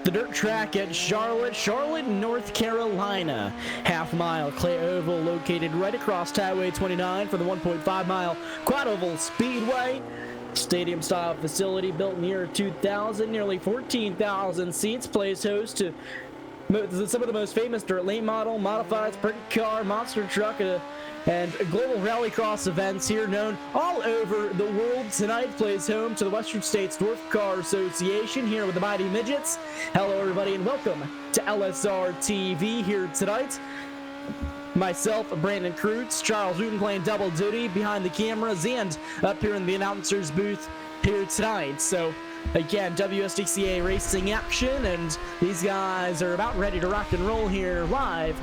The dirt track at Charlotte, North Carolina. Half-mile clay oval located right across Highway 29 for the 1.5-mile quad oval speedway. Stadium-style facility built in the year 2000, nearly 14,000 seats, plays host to some of the most famous dirt late model, modified sprint car, monster truck, and global rallycross events here known all over the world. Tonight plays home to the Western States Dwarf Car Association here with the Mighty Midgets. Hello everybody and welcome to LSRTV here tonight. Myself, Brandon Kreutz, Charles Wooten playing double duty behind the cameras and up here in the announcer's booth here tonight. So again, WSDCA racing action, and these guys are about ready to rock and roll here live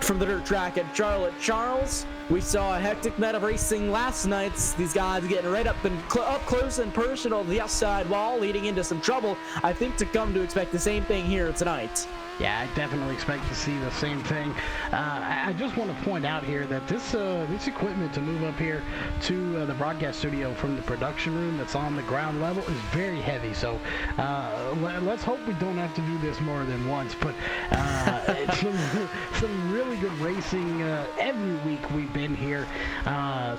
from the dirt track at Charlotte. Charles, we saw a hectic night of racing last night. These guys getting right up close and personal to the outside wall, leading into some trouble. I think to come to expect the same thing here tonight. Yeah, I definitely expect to see the same thing. I just want to point out here that this equipment to move up here to the broadcast studio from the production room that's on the ground level is very heavy. So let's hope we don't have to do this more than once. But some really good racing every week we've been here.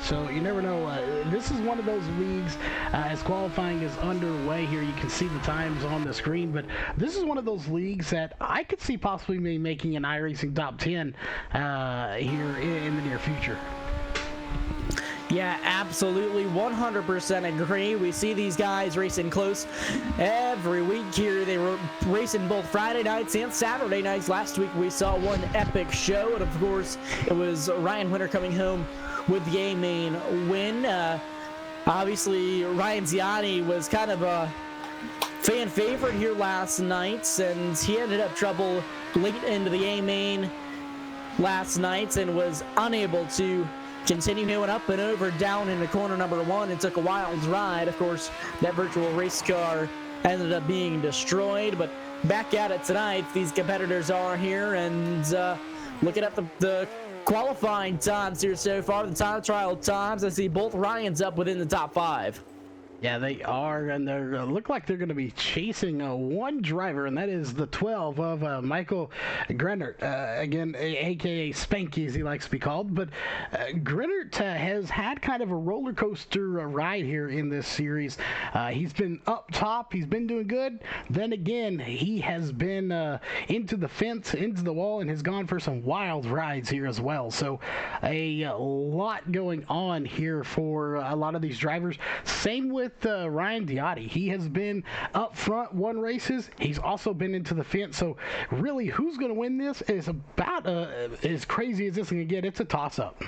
So you never know. This is one of those leagues as qualifying is underway here. You can see the times on the screen, but this is one of those leagues that I could see possibly me making an iRacing top 10 here in the near future. Yeah, absolutely, 100% agree. We see these guys racing close every week here. They were racing both Friday nights and Saturday nights. Last week we saw one epic show, and of course it was Ryan Winter coming home with the A-Main win. Obviously, Ryan Ziani was kind of a fan favorite here last night, and he ended up trouble late into the A-Main last night and was unable to continue going up and over down into corner number one and took a wild ride. Of course, that virtual race car ended up being destroyed, but back at it tonight. These competitors are here, and looking at the qualifying times here so far, the time trial times, I see both Ryans up within the top 5. Yeah, they are, and they look like they're going to be chasing one driver, and that is the 12 of Michael Grennert, again, a.k.a. Spanky, as he likes to be called. But Grennert has had kind of a roller coaster ride here in this series. He's been up top. He's been doing good. Then again, he has been into the fence, into the wall, and has gone for some wild rides here as well. So a lot going on here for a lot of these drivers. Same with Ryan Diotti. He has been up front, won races. He's also been into the fence. So really, who's going to win this is about as crazy as this can get. It's a toss-up.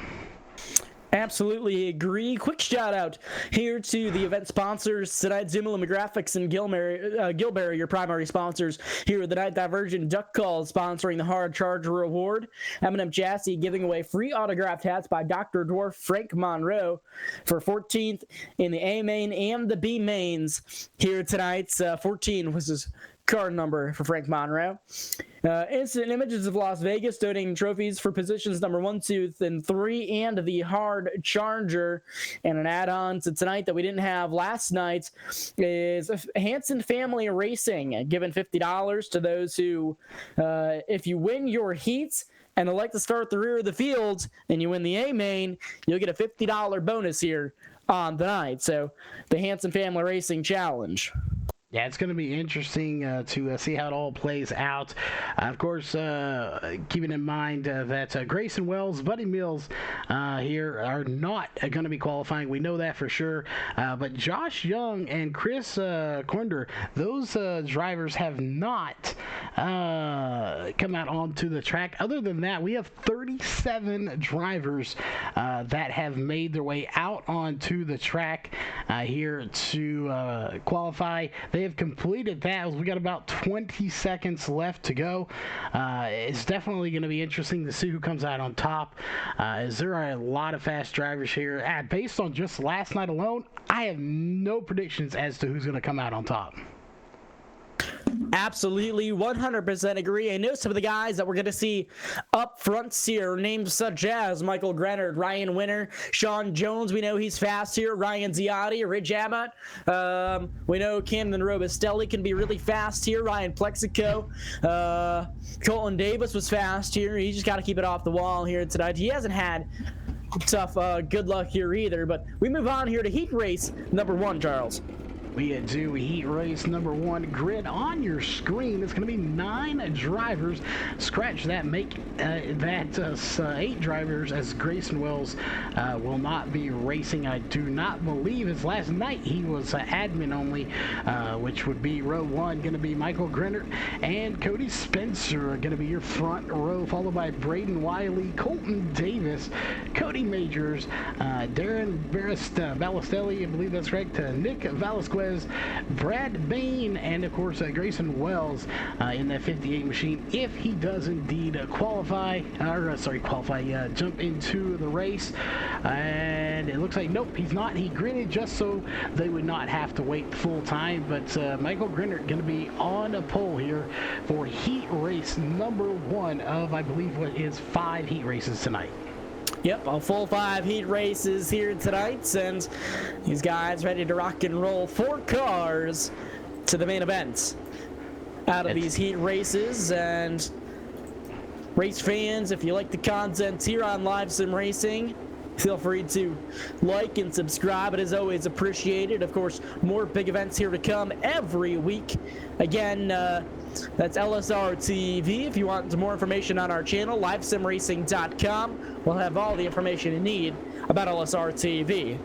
Absolutely agree. Quick shout out here to the event sponsors tonight. Zoom Graphics and Gilberry, your primary sponsors here at the Night Diversion. Duck Call sponsoring the Hard Charger Award. M&M Chassis giving away free autographed hats by Dr. Dwarf Frank Monroe for 14th in the A main and the B mains here tonight. 14 was his card number for Frank Monroe. Instant Images of Las Vegas donating trophies for positions number 1, 2, and 3 and the Hard Charger. And an add-on to tonight that we didn't have last night is Hanson Family Racing, giving $50 to those who, if you win your heat and elect to start the rear of the field and you win the A-Main, you'll get a $50 bonus here on tonight. So the Hanson Family Racing Challenge. Yeah, it's going to be interesting to see how it all plays out. Of course, keeping in mind that Grayson Wells, Buddy Mills here are not going to be qualifying. We know that for sure. But Josh Young and Chris Cornder, those drivers have not come out onto the track. Other than that, we have 37 drivers that have made their way out onto the track here to qualify. They have completed that. We got about 20 seconds left to go. It's definitely going to be interesting to see who comes out on top, as there are a lot of fast drivers here. Based on just last night alone, I have no predictions as to who's going to come out on top. Absolutely, 100% agree. I know some of the guys that we're going to see up front here, names such as Michael Grenard, Ryan Winter, Sean Jones. We know he's fast here. Ryan Ziotti, Ridge Abbott. We know Camden Robustelli can be really fast here. Ryan Plexico. Colton Davis was fast here. He just got to keep it off the wall here tonight. He hasn't had tough good luck here either. But we move on here to heat race number 1, Charles. We do heat race number 1 grid on your screen. It's going to be 9 drivers. Scratch that, make that 8 drivers, as Grayson Wells will not be racing. I do not believe his last night he was admin only, which would be row 1 going to be Michael Grenner and Cody Spencer going to be your front row, followed by Braden Wiley, Colton Davis, Cody Majors, Darren Balistelli, I believe that's correct, Nick Velasquez, Brad Bain, and of course Grayson Wells in that 58 machine, if he does indeed jump into the race. And it looks like nope, he's not. He gridded just so they would not have to wait full time. But Michael Grinner going to be on a pole here for heat race number 1 of, I believe, what is 5 heat races tonight. Yep, a full 5 heat races here tonight, and these guys ready to rock and roll 4 cars to the main event out of these heat races. And race fans, if you like the content here on Live Sim Racing, feel free to like and subscribe. It is always appreciated. Of course, more big events here to come every week. Again, that's LSRTV. If you want more information on our channel, livesimracing.com. We'll have all the information you need about LSRTV.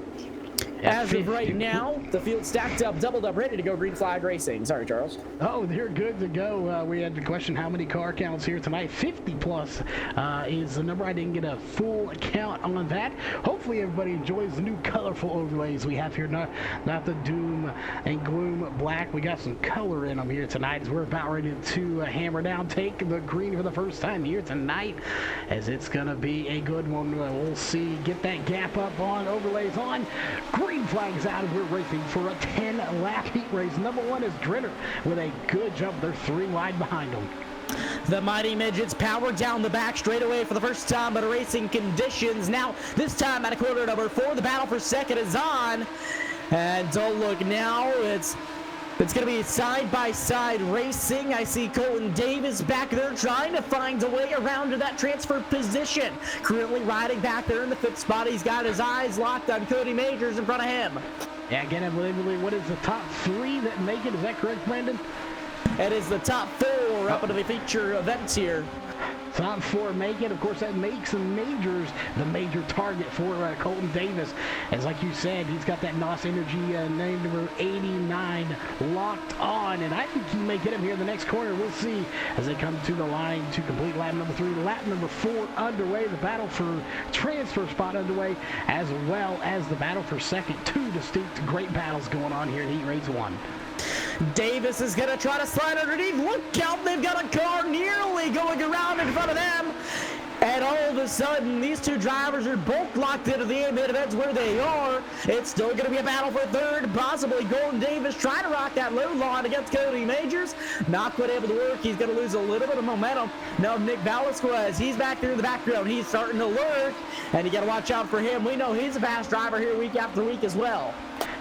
As of right now, the field's stacked up, doubled up, ready to go green flag racing. Sorry, Charles. Oh, they're good to go. We had to question how many car counts here tonight. 50 plus is the number. I didn't get a full count on that. Hopefully everybody enjoys the new colorful overlays we have here. Not the doom and gloom black. We got some color in them here tonight as we're about ready to hammer down, take the green for the first time here tonight, as it's going to be a good one. We'll see. Get that gap up on, overlays on. Green flags out, and we're racing for a 10-lap heat race. Number 1 is Grinner with a good jump. They're 3 wide behind them. The Mighty Midgets power down the back straightaway for the first time under racing conditions. Now, this time at a quarter number 4, the battle for second is on. And don't look now, it's going to be side-by-side racing. I see Colton Davis back there trying to find a way around to that transfer position. Currently riding back there in the 5th spot. He's got his eyes locked on Cody Majors in front of him. Yeah, again, I believe what is the top 3 that make it? Is that correct, Brandon? It is the top 4 up into the feature events here. Top 4 make it. Of course, that makes Majors the major target for Colton Davis. As like you said, he's got that NOS Energy name number 89 locked on. And I think he may get him here in the next corner. We'll see as they come to the line to complete lap number 3. Lap number 4 underway. The battle for transfer spot underway, as well as the battle for second. 2 distinct great battles going on here in Heat Race 1. Davis is going to try to slide underneath. Look out, they've got a car nearly going around in front of them. And all of a sudden, these 2 drivers are both locked into the main events where they are. It's still going to be a battle for third. Possibly Golden Davis trying to rock that low line against Cody Majors. Not quite able to work. He's going to lose a little bit of momentum. Now Nick Velasquez, he's back there in the background. He's starting to lurk, and you got to watch out for him. We know he's a fast driver here week after week as well.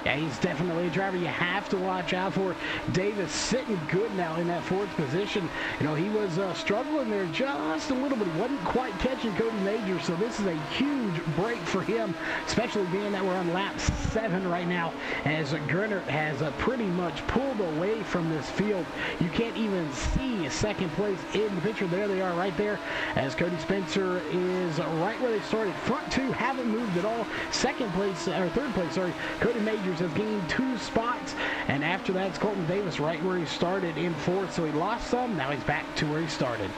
Yeah, he's definitely a driver you have to watch out for. Davis sitting good now in that 4th position. You know, he was struggling there just a little bit. He wasn't quite catching Cody Majors, so this is a huge break for him, especially being that we're on lap 7 right now, as Gernert has pretty much pulled away from this field. You can't even see second place in the picture. There they are right there, as Cody Spencer is right where they started. Front 2 haven't moved at all. Third place, Cody Majors has gained 2 spots, and after that it's Colton Davis right where he started in 4th, so he lost some. Now he's back to where he started.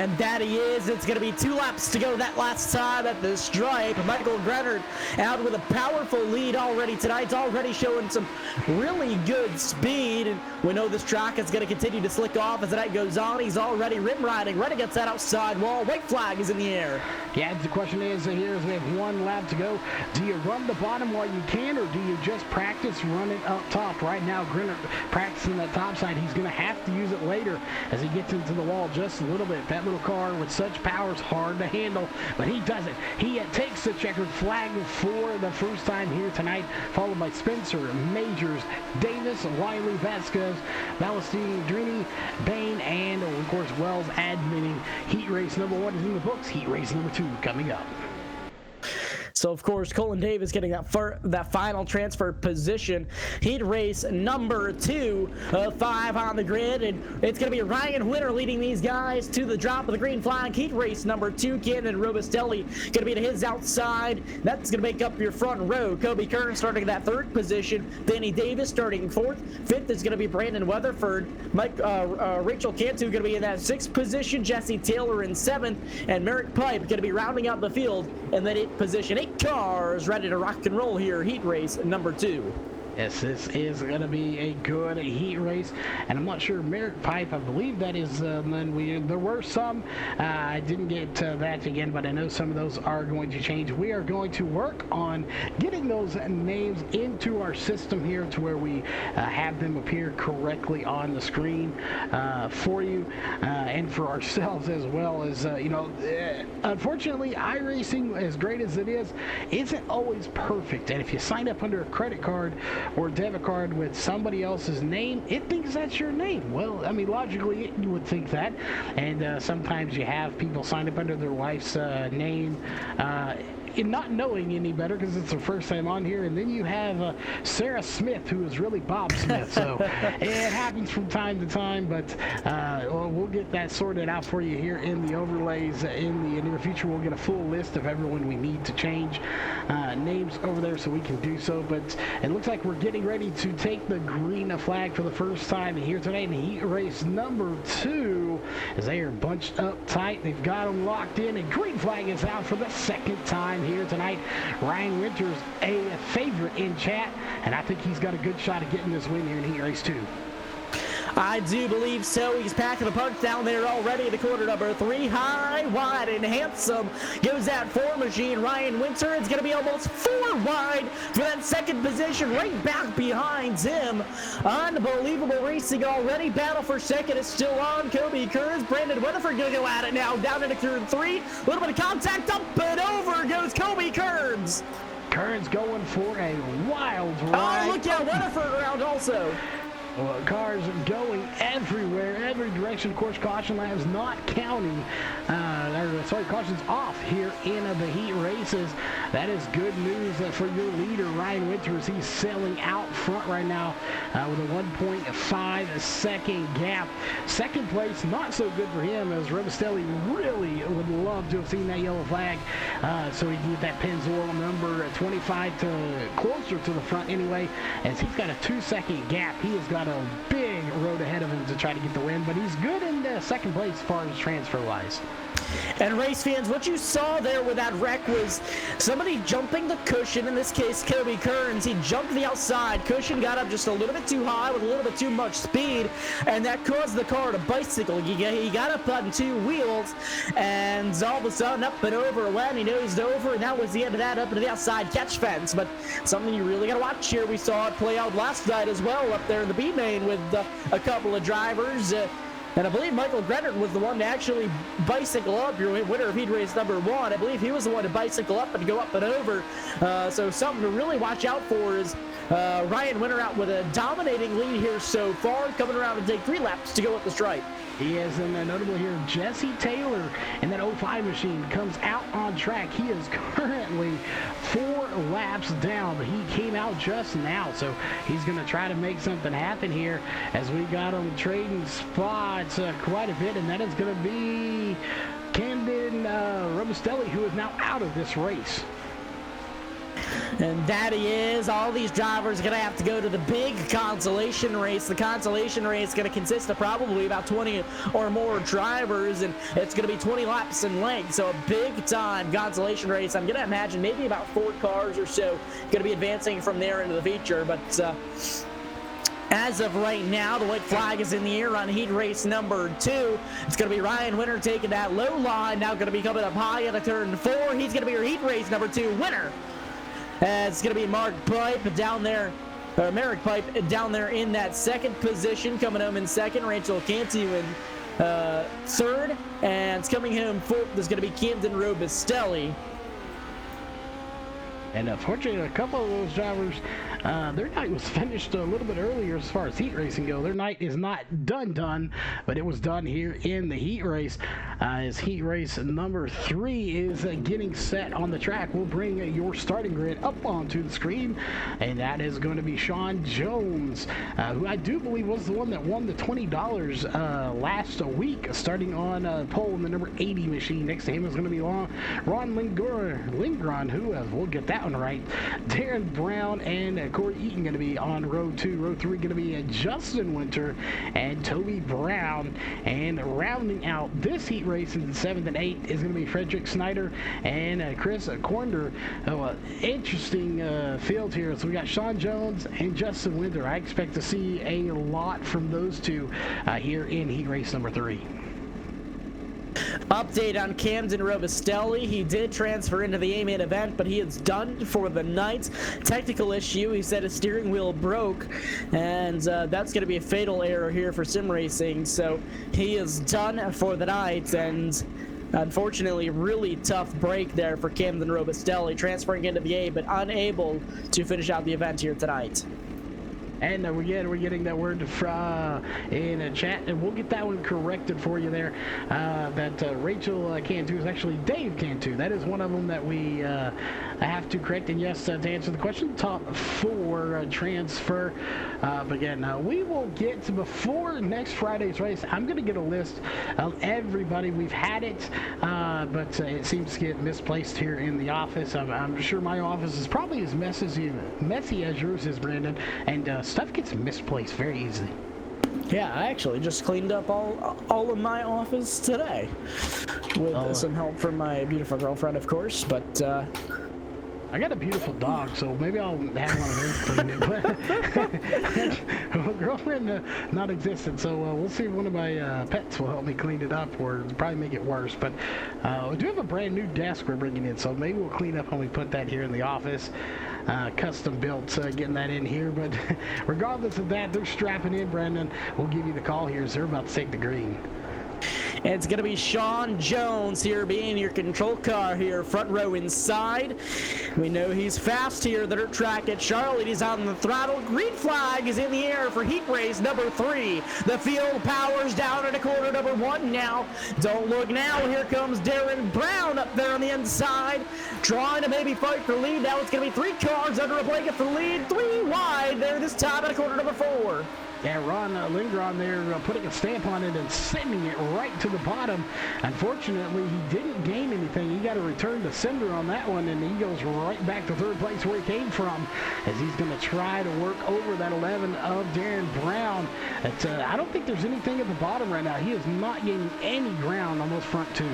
And that he is. It's going to be 2 laps to go that last time at the stripe. Michael Grenard out with a powerful lead already tonight. It's already showing some really good speed. And we know this track is going to continue to slick off as the night goes on. He's already rim riding right against that outside wall. White flag is in the air. Yeah, the question is here as we have 1 lap to go. Do you run the bottom while you can, or do you just practice running up top? Right now, Grenard practicing that top side. He's going to have to use it later as he gets into the wall just a little bit. That little car with such power is hard to handle, but he does it. He takes the checkered flag for the first time here tonight, followed by Spencer, Majors, Davis, Wiley, Vasquez, Balestini, Drini, Bain, and of course Wells admitting heat race number 1 is in the books. Heat race number 2 coming up. So, of course, Colin Davis getting that final transfer position. Heat race number 2 of 5 on the grid. And it's going to be Ryan Winter leading these guys to the drop of the green flag. Heat race number 2, Camden Robustelli going to be to his outside. That's going to make up your front row. Kobe Kern starting that 3rd position. Danny Davis starting 4th. 5th is going to be Brandon Weatherford. Rachel Cantu going to be in that 6th position. Jesse Taylor in 7th. And Merrick Pipe going to be rounding out the field in that 8th position. 8 cars ready to rock and roll here. Heat race number 2. Yes, this is going to be a good heat race, and I'm not sure Merrick Pipe, I believe that is, there were some, I didn't get that again, but I know some of those are going to change. We are going to work on getting those names into our system here to where we have them appear correctly on the screen for you and for ourselves as well. As unfortunately, iRacing, as great as it is, isn't always perfect, and if you sign up under a credit card or debit card with somebody else's name, it thinks that's your name. Well, I mean, logically, you would think that. And sometimes you have people sign up under their wife's name, in not knowing any better because it's their first time on here. And then you have Sarah Smith, who is really Bob Smith. So it happens from time to time, but we'll get that sorted out for you here in the overlays. In the near future, we'll get a full list of everyone we need to change names over there so we can do so. But it looks like we're getting ready to take the green flag for the first time here tonight in heat race number 2 as they are bunched up tight. They've got them locked in, and green flag is out for the 2nd time here tonight. Ryan Winters, a favorite in chat, and I think he's got a good shot at getting this win here in heat race 2. I do believe so. He's packing the punch down there already. The quarter number 3, high, wide, and handsome. Goes that 4 machine. Ryan Winter is going to be almost 4 wide for that 2nd position, right back behind him. Unbelievable racing already. Battle for 2nd is still on. Kobe Kearns, Brandon Weatherford going to go at it now. Down into turn 3. A little bit of contact. Up and over goes Kobe Kearns. Kearns going for a wild ride. Oh, look out. Weatherford around also. Well, cars going everywhere, every direction. Of course, caution laps not counting. Caution's off here in the heat races. That is good news for your leader, Ryan Winters. He's sailing out front right now with a 1.5 second gap. 2nd place, not so good for him, as Robustelli really would love to have seen that yellow flag so he can get that Pennzoil number 25 to closer to the front anyway, as he's got a 2-second gap. He has got a big road ahead of him to try to get the win, but he's good in 2nd place as far as transfer wise. And race fans, what you saw there with that wreck was somebody jumping the cushion, in this case Kobe Kearns. He jumped the outside. Cushion got up just a little bit too high with a little bit too much speed, and that caused the car to bicycle. He got up on 2 wheels, and all of a sudden up and over when he nosed over, and that was the end of that, up into the outside catch fence. But something you really got to watch here. We saw it play out last night as well up there in the B main with a couple of drivers. And I believe Michael Grenard was the one to actually bicycle up, your winner of heat race number 1. I believe he was the one to bicycle up and go up and over. So something to really watch out for is Ryan Winter out with a dominating lead here so far, coming around to take 3 laps to go at the stripe. He is, and notable here, Jesse Taylor in that 05 machine comes out on track. He is currently 4 laps down, but he came out just now, so he's going to try to make something happen here as we got him trading spots quite a bit, and that is going to be Camden Robustelli, who is now out of this race. And that he is. All these drivers are going to have to go to the big consolation race. The consolation race is going to consist of probably about 20 or more drivers, and it's going to be 20 laps in length. So a big-time consolation race. I'm going to imagine maybe about 4 cars or so going to be advancing from there into the feature. But as of right now, the white flag is in the air on heat race number 2. It's going to be Ryan Winter taking that low line. Now going to be coming up high at a turn 4. He's going to be your heat race number 2 winner. It's going to be Mark Pipe down there, or Merrick Pipe down there in that second position. Coming home in second, Rachel Cantu in third. And it's coming home fourth. There's going to be Camden Robustelli. And unfortunately, a couple of those drivers, their night was finished a little bit earlier as far as heat racing go. Their night is not done, but it was done here in the heat race. As heat race number 3 is getting set on the track, we'll bring your starting grid up onto the screen, and that is going to be Sean Jones, who I do believe was the one that won the $20 last week, starting on pole in the number 80 machine. Next to him is going to be Ron Lindgren, who we'll get that one right. Darren Brown and Corey Eaton going to be on row 2. Row 3 going to be Justin Winter and Toby Brown. And rounding out this heat race in the 7th and 8th is going to be Frederick Snyder and Chris Cornder. Interesting field here. So we got Sean Jones and Justin Winter. I expect to see a lot from those two here in heat race number 3. Update on Camden Robustelli. He did transfer into the A-main event, but he is done for the night. Technical issue. He said his steering wheel broke, and that's going to be a fatal error here for sim racing. So he is done for the night, and unfortunately, really tough break there for Camden Robustelli, transferring into the A, but unable to finish out the event here tonight. And we're getting that word in chat, and we'll get that one corrected for you there. That Rachel Cantu is actually Dave Cantu. That is one of them that we have to correct. And yes, to answer the question, top 4 transfer. But again, we will get to before next Friday's race. I'm going to get a list of everybody. We've had it, but it seems to get misplaced here in the office. I'm sure my office is probably as messy as yours is, Brandon. And stuff gets misplaced very easily. Yeah, I actually just cleaned up all of my office today with some help from my beautiful girlfriend, of course, but I got a beautiful dog, so maybe I'll have one of hers clean it. Well, girlfriend not existent, so we'll see if one of my pets will help me clean it up, or probably make it worse. But we do have a brand new desk we're bringing in, so maybe we'll clean up when we put that here in the office. Custom built, getting that in here. But regardless of that, they're strapping in, Brandon. We'll give you the call here as they're about to take the green. And it's going to be Sean Jones here being your control car here, front row inside. We know he's fast here, the dirt track at Charlotte. He's on the throttle. Green flag is in the air for heat race number 3. The field powers down at a quarter number 1 now. Don't look now. Here comes Darren Brown up there on the inside, trying to maybe fight for lead. Now it's going to be 3 cars under a blanket for lead. 3 wide there this time at a quarter number 4. Yeah, Ron Lindgren there putting a stamp on it and sending it right to the bottom. Unfortunately, he didn't gain anything. He got a return to sender on that one, and he goes right back to 3rd place where he came from, as he's going to try to work over that 11 of Darren Brown. I don't think there's anything at the bottom right now. He is not gaining any ground on those front 2.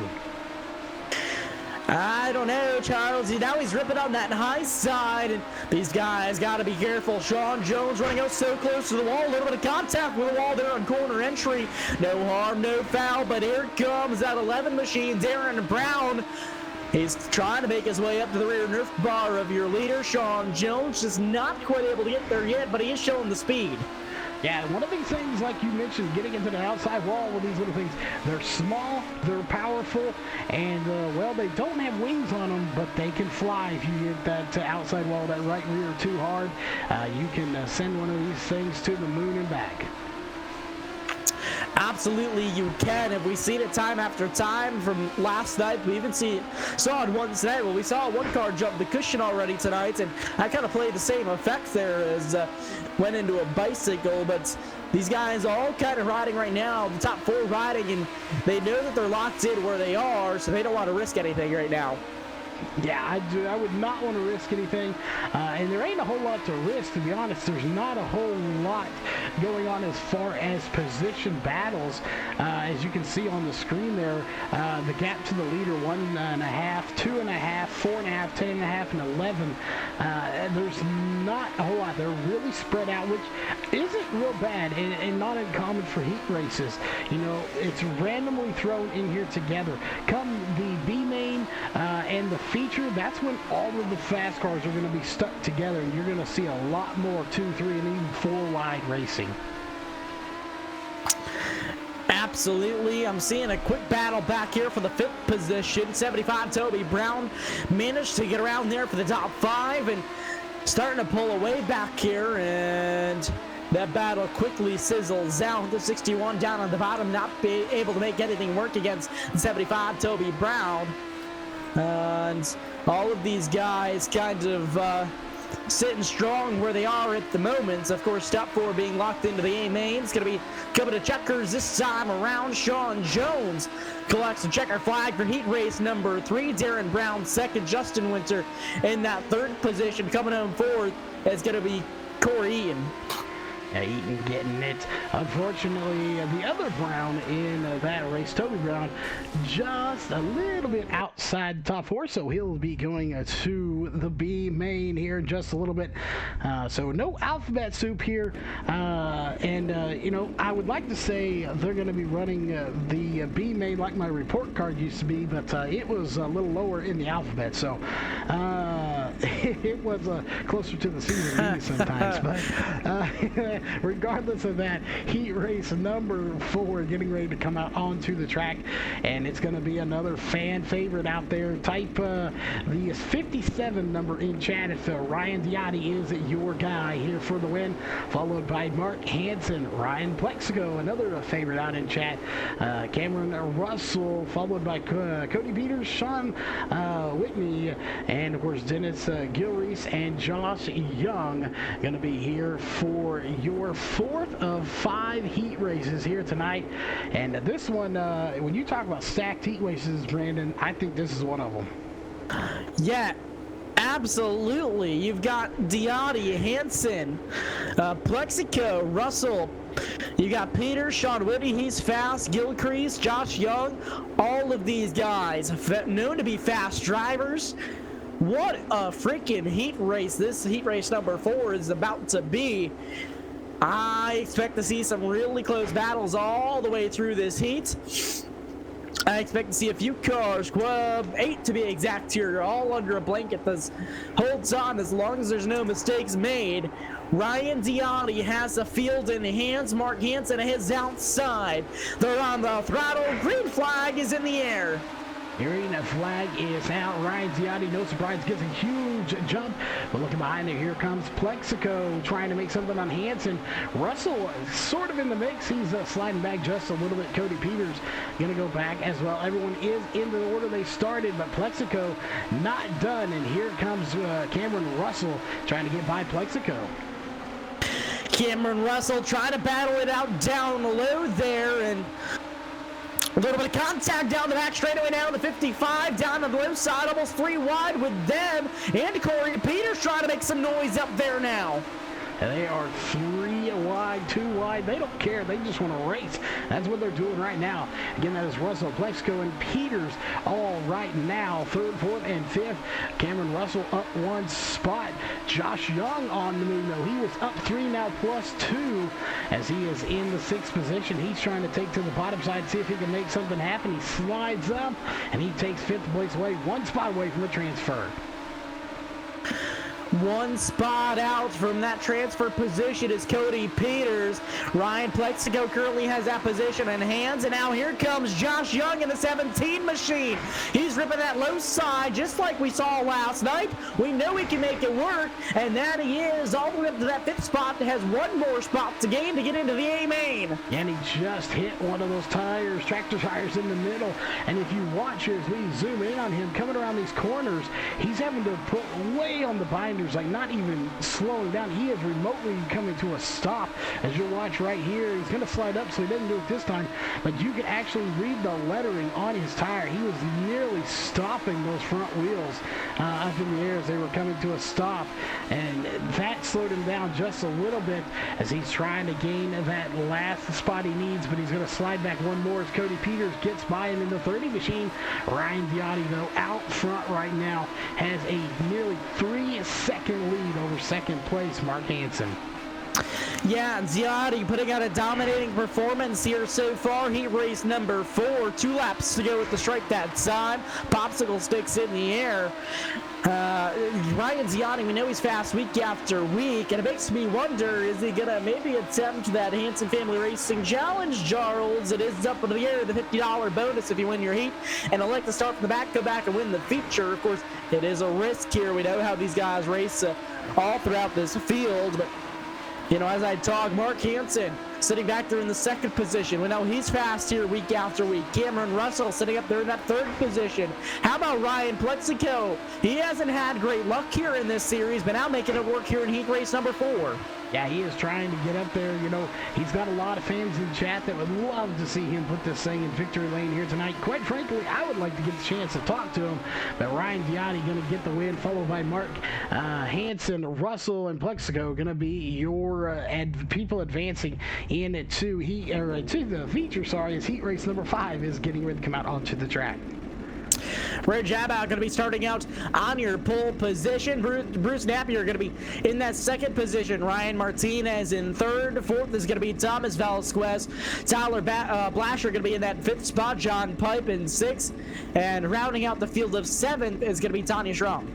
I don't know, Charles. Now he's ripping on that high side, and these guys got to be careful. Sean Jones running out so close to the wall. A little bit of contact with the wall there on corner entry. No harm, no foul, but here comes that 11 machine, Darren Brown. He's trying to make his way up to the rear nerf bar of your leader, Sean Jones. Just not quite able to get there yet, but he is showing the speed. Yeah, one of these things, like you mentioned, getting into the outside wall with these little things, they're small, they're powerful, and, well, they don't have wings on them, but they can fly. If you get that outside wall, that right rear too hard, you can send one of these things to the moon and back. Absolutely, you can. Have we seen it time after time from last night? We even saw it once tonight. Well, we saw one car jump the cushion already tonight, and I kind of played the same effect there as went into a bicycle. But these guys are all kind of riding right now, the top 4 riding, and they know that they're locked in where they are, so they don't want to risk anything right now. Yeah, I do. I would not want to risk anything, and there ain't a whole lot to risk, to be honest. There's not a whole lot going on as far as position battles. As you can see on the screen there, the gap to the leader, 1.5, 2.5, 4.5, 10.5, and 11. There's not a whole lot. They're really spread out, which isn't real bad and not uncommon for heat races. You know, it's randomly thrown in here together. Come the B main and the feature, that's when all of the fast cars are going to be stuck together, and you're going to see a lot more 2, 3, and even 4 wide racing. Absolutely. I'm seeing a quick battle back here for the 5th position. 75 Toby Brown managed to get around there for the top 5 and starting to pull away back here, and that battle quickly sizzles out. The 61 down on the bottom, not be able to make anything work against 75 Toby Brown. And all of these guys kind of sitting strong where they are at the moment. Of course, top 4 being locked into the A main. It's going to be coming to checkers this time around. Sean Jones collects a checker flag for heat race number 3. Darren Brown 2nd. Justin Winter in that 3rd position. Coming home 4th is going to be Corey Eaton. Eaton getting it. Unfortunately, the other Brown in that race, Toby Brown, just a little bit outside the top 4, so he'll be going to the B main here in just a little bit. So no alphabet soup here. You know, I would like to say they're going to be running the B main like my report card used to be, but it was a little lower in the alphabet, so it was closer to the C than B sometimes. But regardless of that, heat race number 4 getting ready to come out onto the track, and it's going to be another fan favorite out there. Type the 57 number in chat if Ryan Diotti is your guy here for the win, followed by Mark Hansen. Ryan Plexico, another favorite out in chat. Cameron Russell, followed by Cody Peters, Sean Whitney, and of course Dennis Gilreese and Josh Young going to be here for your 4th of 5 heat races here tonight. And this one, when you talk about stacked heat races, Brandon, I think this is one of them. Yeah, absolutely. You've got Diotti, Hansen, Plexico, Russell. You got Peter, Sean Whitney, he's fast, Gilcrease, Josh Young. All of these guys known to be fast drivers. What a freaking heat race this heat race number 4 is about to be. I expect to see some really close battles all the way through this heat. I expect to see a few cars, 8 to be exact here, all under a blanket that holds on as long as there's no mistakes made. Ryan Diotti has the field in hands. Mark Hansen is outside. They're on the throttle. Green flag is in the air. Green flag is out. Ryan Diotti, no surprise, gets a huge jump. But looking behind it, here comes Plexico trying to make something on Hansen. Russell sort of in the mix. He's sliding back just a little bit. Cody Peters going to go back as well. Everyone is in the order they started, but Plexico not done. And here comes Cameron Russell trying to get by Plexico. Cameron Russell trying to battle it out down low there, and a little bit of contact down the back straightaway now. The 55 down on the low side, almost 3 wide with them. And Corey Peters trying to make some noise up there now. And they are 3 wide, 2 wide. They don't care. They just want to race. That's what they're doing right now. Again, that is Russell, Plexico, and Peters all right now. 3rd, 4th, and 5th. Cameron Russell up 1 spot. Josh Young on the move, though. He was up 3 now, plus 2, as he is in the 6th position. He's trying to take to the bottom side, see if he can make something happen. He slides up, and he takes 5th place away, 1 spot away from the transfer. 1 spot out from that transfer position is Cody Peters. Ryan Plexico currently has that position in hands, and now here comes Josh Young in the 17 machine. He's ripping that low side just like we saw last night. We know he can make it work, and that he is all the way up to that 5th spot. That has 1 more spot to gain to get into the A main. And he just hit one of those tires, tractor tires in the middle. And if you watch as we zoom in on him coming around these corners, he's having to put way on the binders, like not even slowing down. He is remotely coming to a stop as you'll watch approach right here. He's going to slide up, so he doesn't do it this time. But you can actually read the lettering on his tire. He was nearly stopping those front wheels up in the air as they were coming to a stop. And that slowed him down just a little bit as he's trying to gain that last spot he needs. But he's going to slide back one more as Cody Peters gets by him in the 30 machine. Ryan Viotti, though, out front right now, has a nearly 3-second lead over second place Mark Hansen. Yeah, Ziotti putting out a dominating performance here so far. Heat race number 4, 2 laps to go with the stripe that time. Popsicle sticks in the air. Ryan Ziotti, we know he's fast week after week, and it makes me wonder, is he going to maybe attempt that Hansen Family Racing Challenge, Charles? It is up in the air, the $50 bonus if you win your heat, and elect to start from the back, go back and win the feature. Of course, it is a risk here. We know how these guys race all throughout this field, but you know, as I talk, Mark Hansen sitting back there in the second position. We know he's fast here week after week. Cameron Russell sitting up there in that third position. How about Ryan Plexico? He hasn't had great luck here in this series, but now making it work here in heat race number 4. Yeah, he is trying to get up there. You know, he's got a lot of fans in chat that would love to see him put this thing in victory lane here tonight. Quite frankly, I would like to get the chance to talk to him. But Ryan Viotti going to get the win, followed by Mark Hansen, Russell, and Plexico going to be your people advancing into the feature. As heat race number 5 is getting ready to come out onto the track. Ridge Abbott going to be starting out on your pole position. Bruce Napier going to be in that second position. Ryan Martinez in third. Fourth is going to be Thomas Velasquez. Tyler Blasher going to be in that fifth spot. John Pipe in sixth. And rounding out the field of seventh is going to be Tanya Schramm.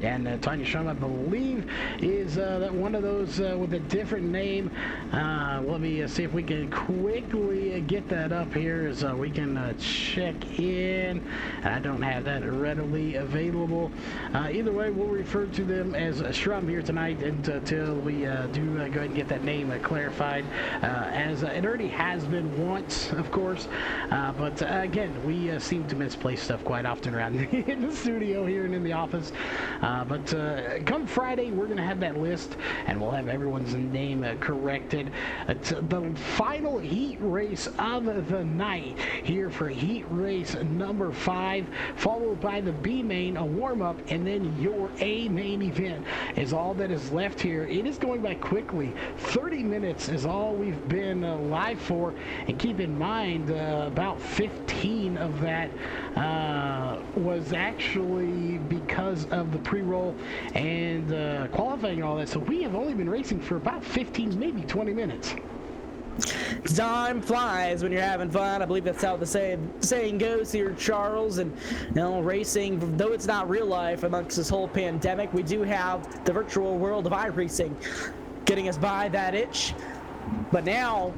And Tanya Schramm, I believe, is that one of those with a different name. Let me see if we can quickly get that up here so we can check in. I don't have that readily available. Either way, we'll refer to them as Schramm here tonight until we do go ahead and get that name clarified, as it already has been once, of course. But again, we seem to misplace stuff quite often around in the studio here and in the office. But come Friday, we're going to have that list, and we'll have everyone's name corrected. It's the final heat race of the night here for heat race number 5, followed by the B main, a warm-up, and then your A main event is all that is left here. It is going by quickly. 30 minutes is all we've been live for, and keep in mind about 15 of that was actually because of the pre-roll and qualifying and all that. So we have only been racing for about 15, maybe 20 minutes. Time flies when you're having fun. I believe that's how the saying goes here, Charles. And you know, racing, though it's not real life amongst this whole pandemic, we do have the virtual world of iRacing getting us by that itch. But now,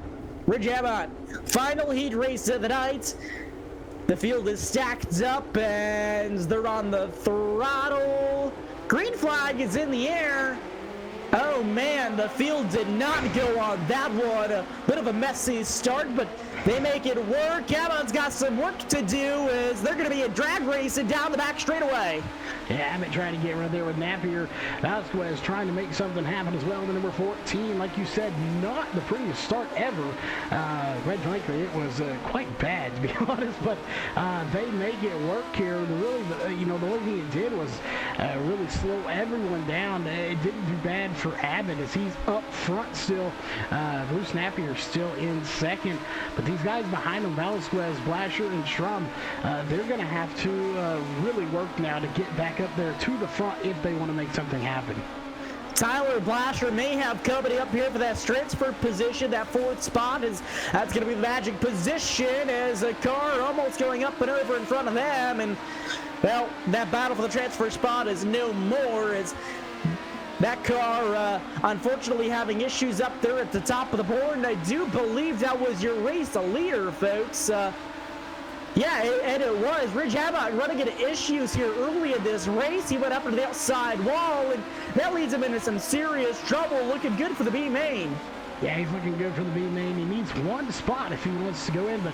Ridge Abbott, final heat race of the night. The field is stacked up and they're on the throttle. Green flag is in the air. Oh man, the field did not go on that one. A bit of a messy start, but they make it work. Abbott's got some work to do as they're going to be a drag racing down the back straightaway. Yeah, Abbott trying to get right there with Napier. Vasquez trying to make something happen as well. The number 14, like you said, not the prettiest start ever. Quite frankly, it was quite bad, to be honest, but they make it work here. Really, the only thing it did was really slow everyone down. It didn't do bad for Abbott as he's up front still. Bruce Napier still in second, but these guys behind him, Velasquez, Blasher, and Schramm, they're going to have to really work now to get back up there to the front if they want to make something happen. Tyler Blasher may have company up here for that transfer position. That fourth spot that's going to be the magic position as a car almost going up and over in front of them. And well, that battle for the transfer spot is no more as that car, unfortunately, having issues up there at the top of the board. And I do believe that was your race leader, folks. Yeah, and it was. Ridge Abbott running into issues here early in this race. He went up into the outside wall, and that leads him into some serious trouble. Looking good for the B main. Yeah, he's looking good for the B main. He needs one spot if he wants to go in, but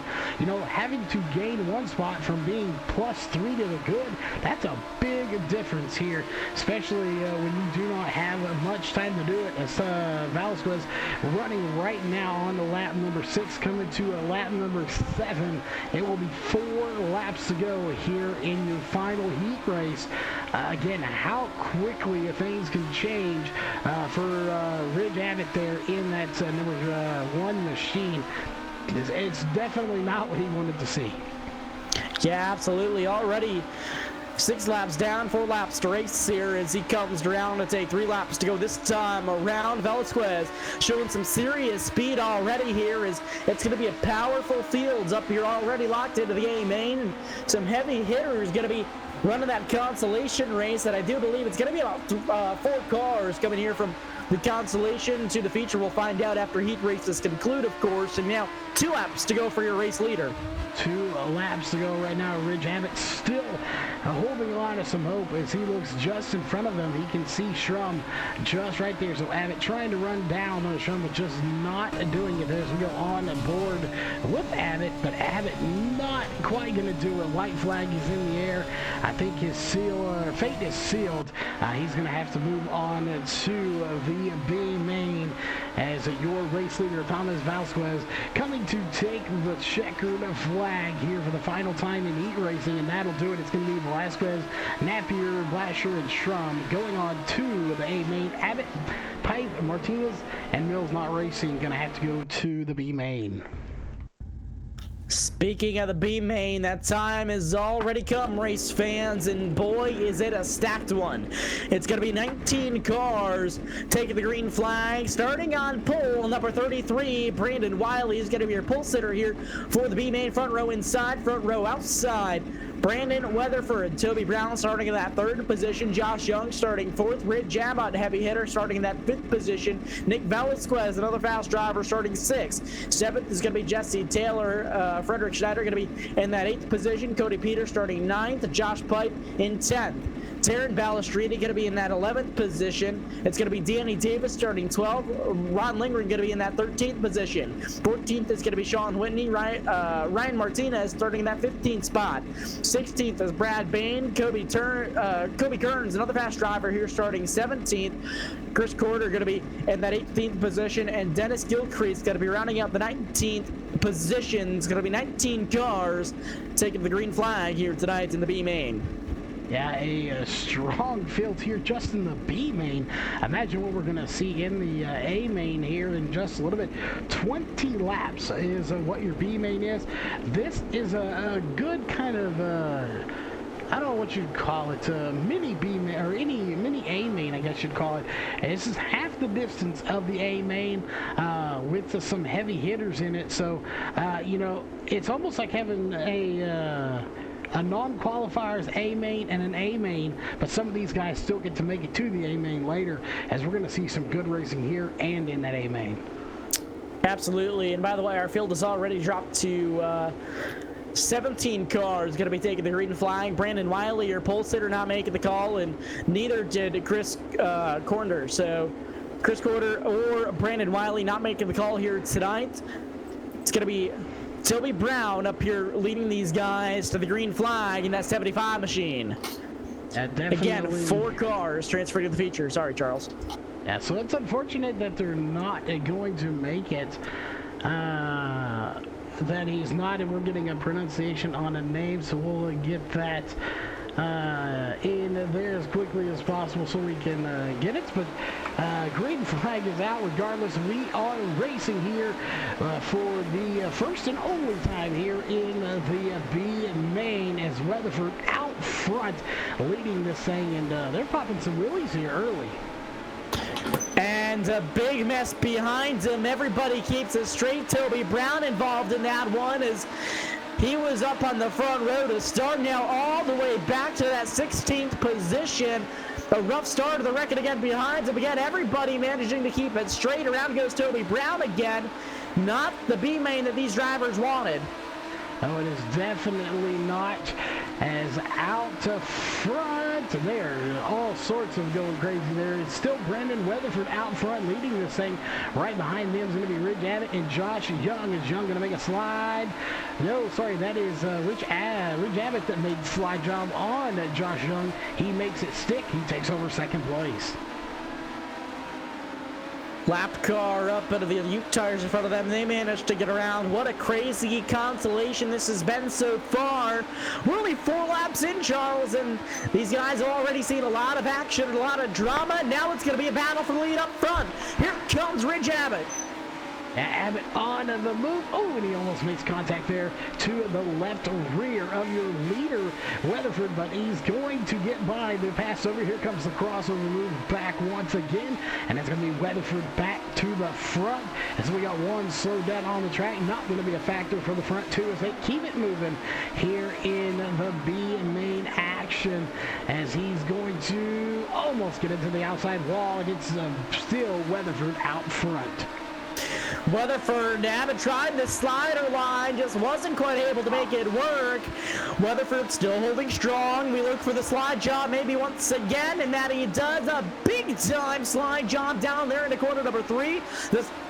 having to gain one spot from being +3 to the good, that's a big difference here, especially when you do not have much time to do it. As Velasquez running right now on the lap number 6, coming to lap number 7. It will be 4 laps to go here in your final heat race. Again, how quickly things can change for Ridge Abbott there in that number 1 machine. It's definitely not what he wanted to see. Yeah, absolutely. Already 6 laps down, 4 laps to race here as he comes around to take 3 laps to go this time around. Velasquez showing some serious speed already here as it's going to be a powerful fields up here already locked into the A main. Some heavy hitters going to be running that consolation race that I do believe it's going to be about 4 cars coming here from the consolation to the feature. We'll find out after heat races conclude, of course. And now 2 laps to go for your race leader. 2 laps to go right now. Ridge Abbott still holding on to some hope as he looks just in front of him. He can see Shrum just right there. So Abbott trying to run down on Shrum, but just not doing it as we go on board with Abbott. But Abbott not quite going to do it. White flag is in the air. I think his fate is sealed. He's going to have to move on to the B main as your race leader, Thomas Velasquez, coming to take the checkered flag here for the final time in heat racing, and that'll do it. It's going to be Velasquez, Napier, Blasher, and Shrum going on to the A main. Abbott, Pipe, Martinez, and Mills not racing, going to have to go to the B main. Speaking of the B main, that time has already come, race fans, and boy, is it a stacked one. It's going to be 19 cars taking the green flag. Starting on pole, number 33, Brandon Wiley is going to be your pole sitter here for the B main. Front row inside, front row outside. Brandon Weatherford, Toby Brown starting in that 3rd position. Josh Young starting 4th. Ridge Abbott, heavy hitter, starting in that 5th position. Nick Velasquez, another fast driver, starting 6th. 7th is going to be Jesse Taylor. Frederick Schneider going to be in that 8th position. Cody Peters starting 9th. Josh Pipe in 10th. Taryn Balestrini going to be in that 11th position. It's going to be Danny Davis starting 12th. Ron Lingren going to be in that 13th position. 14th is going to be Sean Whitney. Ryan Martinez starting in that 15th spot. 16th is Brad Bain. Kobe Kearns, another fast driver here, starting 17th. Chris Corder going to be in that 18th position, and Dennis Gilcrease going to be rounding out the 19th position. It's going to be 19 cars taking the green flag here tonight in the B main. Yeah, a strong field here just in the B main. Imagine what we're going to see in the A main here in just a little bit. 20 laps is what your B main is. This is a good kind of I don't know what you'd call it, mini B main, or any mini A main, I guess you'd call it. And this is half the distance of the A main with some heavy hitters in it. So, it's almost like having a non-qualifier's A main and an A main, but some of these guys still get to make it to the A main later, as we're going to see some good racing here and in that A main. Absolutely, and by the way, our field has already dropped to 17 cars going to be taking the green flag. Brandon Wiley, your pole sitter, not making the call, and neither did Chris Corder. So Chris Corder or Brandon Wiley not making the call here tonight. It's going to be Toby Brown up here leading these guys to the green flag in that 75 machine. Again, 4 cars transferred to the feature. Sorry, Charles. Yeah, so it's unfortunate that they're not going to make it. That he's not, and we're getting a pronunciation on a name, so we'll get that in there as quickly as possible so we can get it. But green flag is out regardless. We are racing here for the first and only time here in the B main, as Weatherford out front leading this thing, and they're popping some wheelies here early. And a big mess behind him. Everybody keeps it straight. Toby Brown involved in that one as he was up on the front row to start, now all the way back to that 16th position. A rough start of the record again behind him. Again, everybody managing to keep it straight. Around goes Toby Brown again. Not the B main that these drivers wanted. Oh, it is definitely not. As out to front, there all sorts of going crazy there. It's still Brendan Weatherford out front leading this thing. Right behind them is going to be Ridge Abbott and Josh Young. Is Young going to make a slide? No, sorry, that is Ridge Abbott that made the slide job on Josh Young. He makes it stick. He takes over second place. Lap car up into the Ute tires in front of them. They managed to get around. What a crazy consolation this has been so far. We're only 4 laps in, Charles, and these guys have already seen a lot of action, a lot of drama. Now it's going to be a battle for the lead up front. Here comes Ridge Abbott. Abbott on the move. Oh, and he almost makes contact there to the left rear of your leader, Weatherford, but he's going to get by the pass over. Here comes the crossover move back once again, and it's going to be Weatherford back to the front. As we got one slowed down on the track, not going to be a factor for the front two as they keep it moving here in the B main action, as he's going to almost get into the outside wall, and it's still Weatherford out front. Weatherford, Abbott tried the slider line, just wasn't quite able to make it work. Weatherford still holding strong. We look for the slide job maybe once again, and that he does. A big time slide job down there into corner number 3.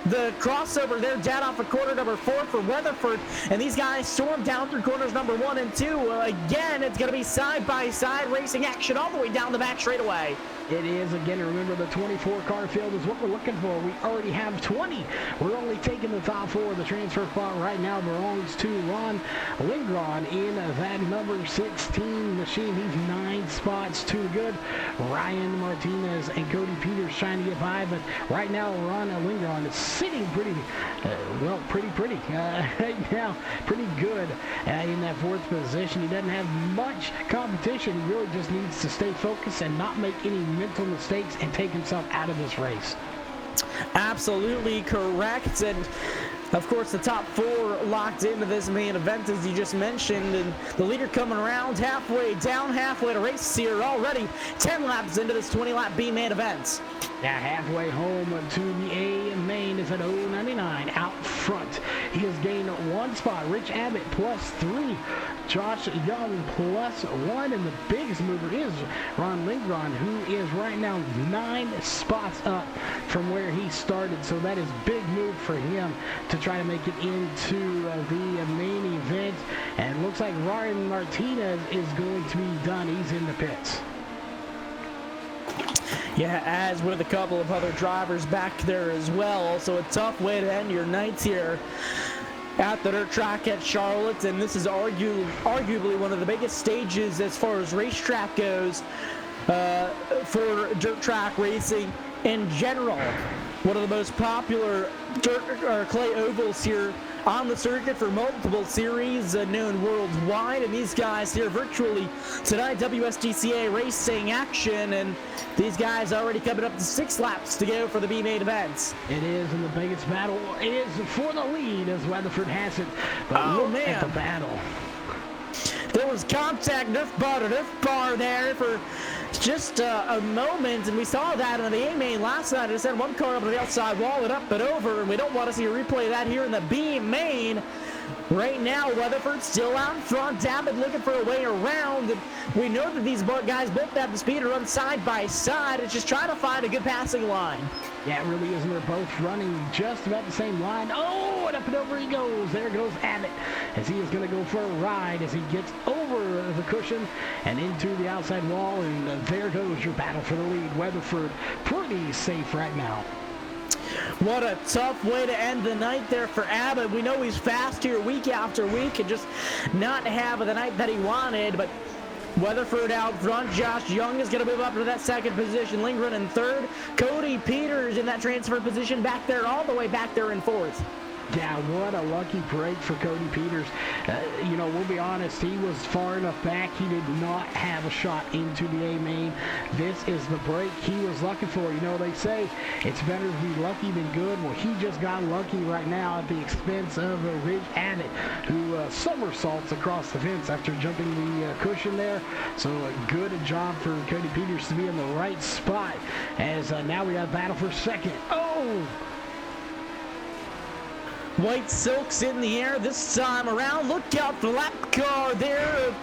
The crossover there down off of corner number 4 for Weatherford, and these guys storm down through corners number 1 and 2. Again, it's going to be side-by-side racing action all the way down the back straightaway. It is, again, remember the 24 car field is what we're looking for. We already have 20. We're only taking the top 4. The transfer spot right now belongs to Ron Lindgren in that number 16 machine. He's 9 spots to the good. Ryan Martinez and Cody Peters trying to get by, but right now Ron Lindgren is sitting pretty right now, pretty good in that 4th position. He doesn't have much competition. He really just needs to stay focused and not make any mental mistakes and take himself out of this race. Absolutely correct. And of course the top 4 locked into this main event, as you just mentioned, and the leader coming around halfway to race here already. 10 laps into this 20-lap B main event. Now halfway home to the A main is at 099 out front. He has gained 1 spot. Rich Abbott +3. Josh Young +1. And the biggest mover is Ron Lindgren, who is right now 9 spots up from where he started. So that is big move for him to try to make it into the main event. And it looks like Ryan Martinez is going to be done. He's in the pits. Yeah, as with a couple of other drivers back there as well. So a tough way to end your nights here at the dirt track at Charlotte. And this is arguably one of the biggest stages as far as racetrack goes for dirt track racing in general. One of the most popular dirt or clay ovals here on the circuit for multiple series known worldwide, and these guys here virtually tonight, WSDCA racing action, and these guys already coming up to 6 laps to go for the B main events. It is, and the biggest battle is for the lead as Weatherford has it. But look at the battle. There was contact, Nerf bar there for just a moment, and we saw that in the A main last night. It sent one car up to the outside wall and up and over, and we don't want to see a replay of that here in the B main. Right now, Weatherford still out in front. Abbott looking for a way around. And we know that these guys both have the speed to run side by side. It's just trying to find a good passing line. Yeah, it really isn't. They're both running just about the same line. Oh, and up and over he goes. There goes Abbott as he is going to go for a ride as he gets over the cushion and into the outside wall. And there goes your battle for the lead. Weatherford pretty safe right now. What a tough way to end the night there for Abbott. We know he's fast here week after week and just not have the night that he wanted, but Weatherford out front. Josh Young is going to move up to that 2nd position. Lindgren in 3rd. Cody Peters in that transfer position back there, all the way back there in 4th. Yeah, what a lucky break for Cody Peters. We'll be honest, he was far enough back. He did not have a shot into the A main. This is the break he was looking for. They say it's better to be lucky than good. Well, he just got lucky right now at the expense of Ridge Abbott, who somersaults across the fence after jumping the cushion there. So a good job for Cody Peters to be in the right spot as now we got a battle for 2nd. Oh! White silks in the air this time around. Look out for the lap car there.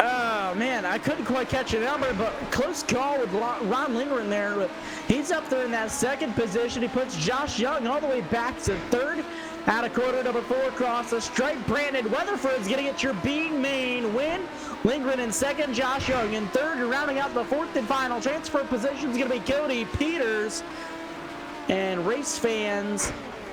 Oh, man, I couldn't quite catch a number, but close call with Ron Lindgren there. But he's up there in that second position. He puts Josh Young all the way back to third. Out of quarter number 4 across the stripe. Brandon Weatherford's going to get your Being Maine win. Lindgren in second, Josh Young in third. And rounding out the fourth and final transfer position is going to be Cody Peters. And race fans,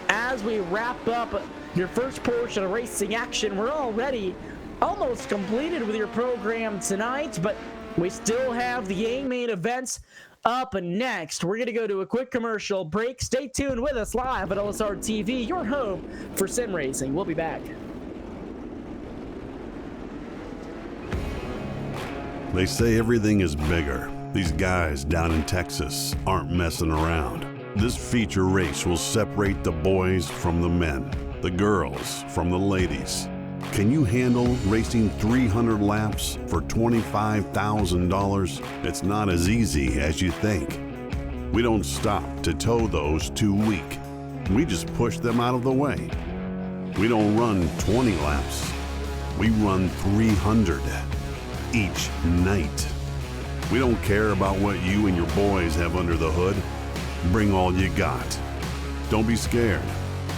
as we wrap up your first portion of racing action, we're already almost completed with your program tonight, but we still have the A-Main events up next. We're going to go to a quick commercial break. Stay tuned with us live at LSRTV, your home for sim racing. We'll be back. They say everything is bigger. These guys down in Texas aren't messing around. This feature race will separate the boys from the men, the girls from the ladies. Can you handle racing 300 laps for $25,000? It's not as easy as you think. We don't stop to tow those too weak. We just push them out of the way. We don't run 20 laps. We run 300 each night. We don't care about what you and your boys have under the hood. Bring all you got. Don't be scared.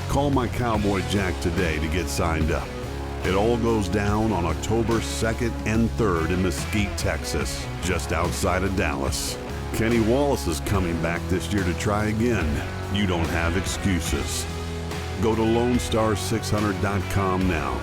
Call my Cowboy Jack today to get signed up. It all goes down on October 2nd and 3rd in Mesquite, Texas, just outside of Dallas. Kenny Wallace is coming back this year to try again. You don't have excuses. Go to LoneStar600.com now.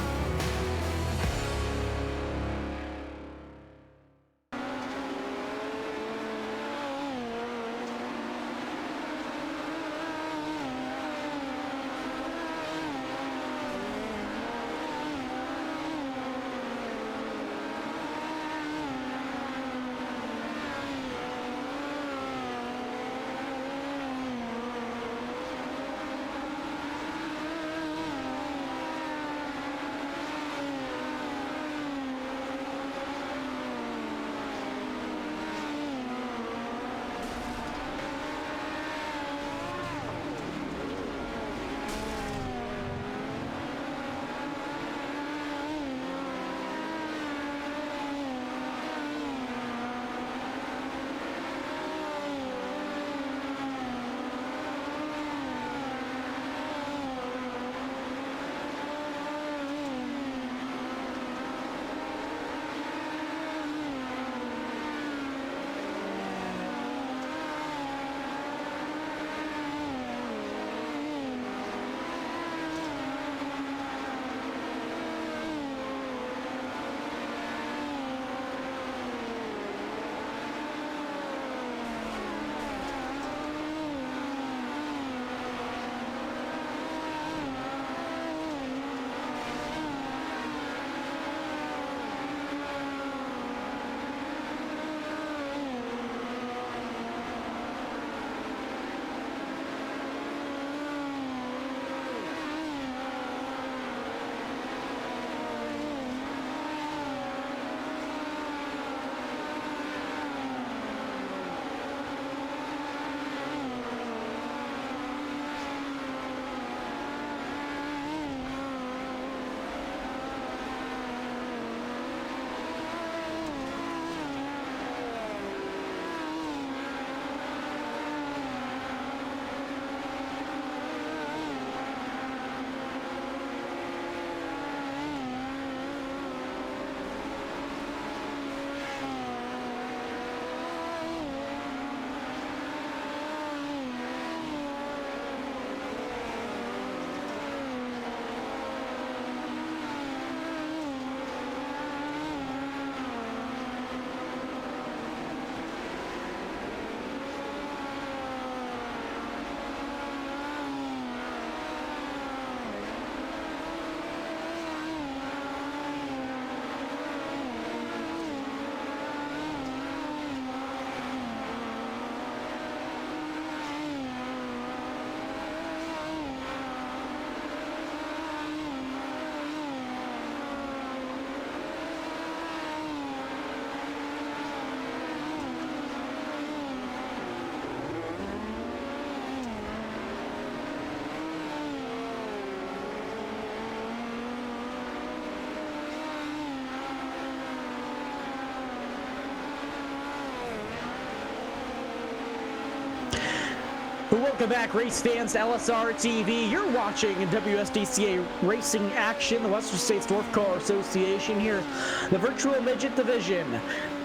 Welcome back, race fans, to LSRTV. You're watching WSDCA racing action, the Western States Dwarf Car Association here, the virtual midget division,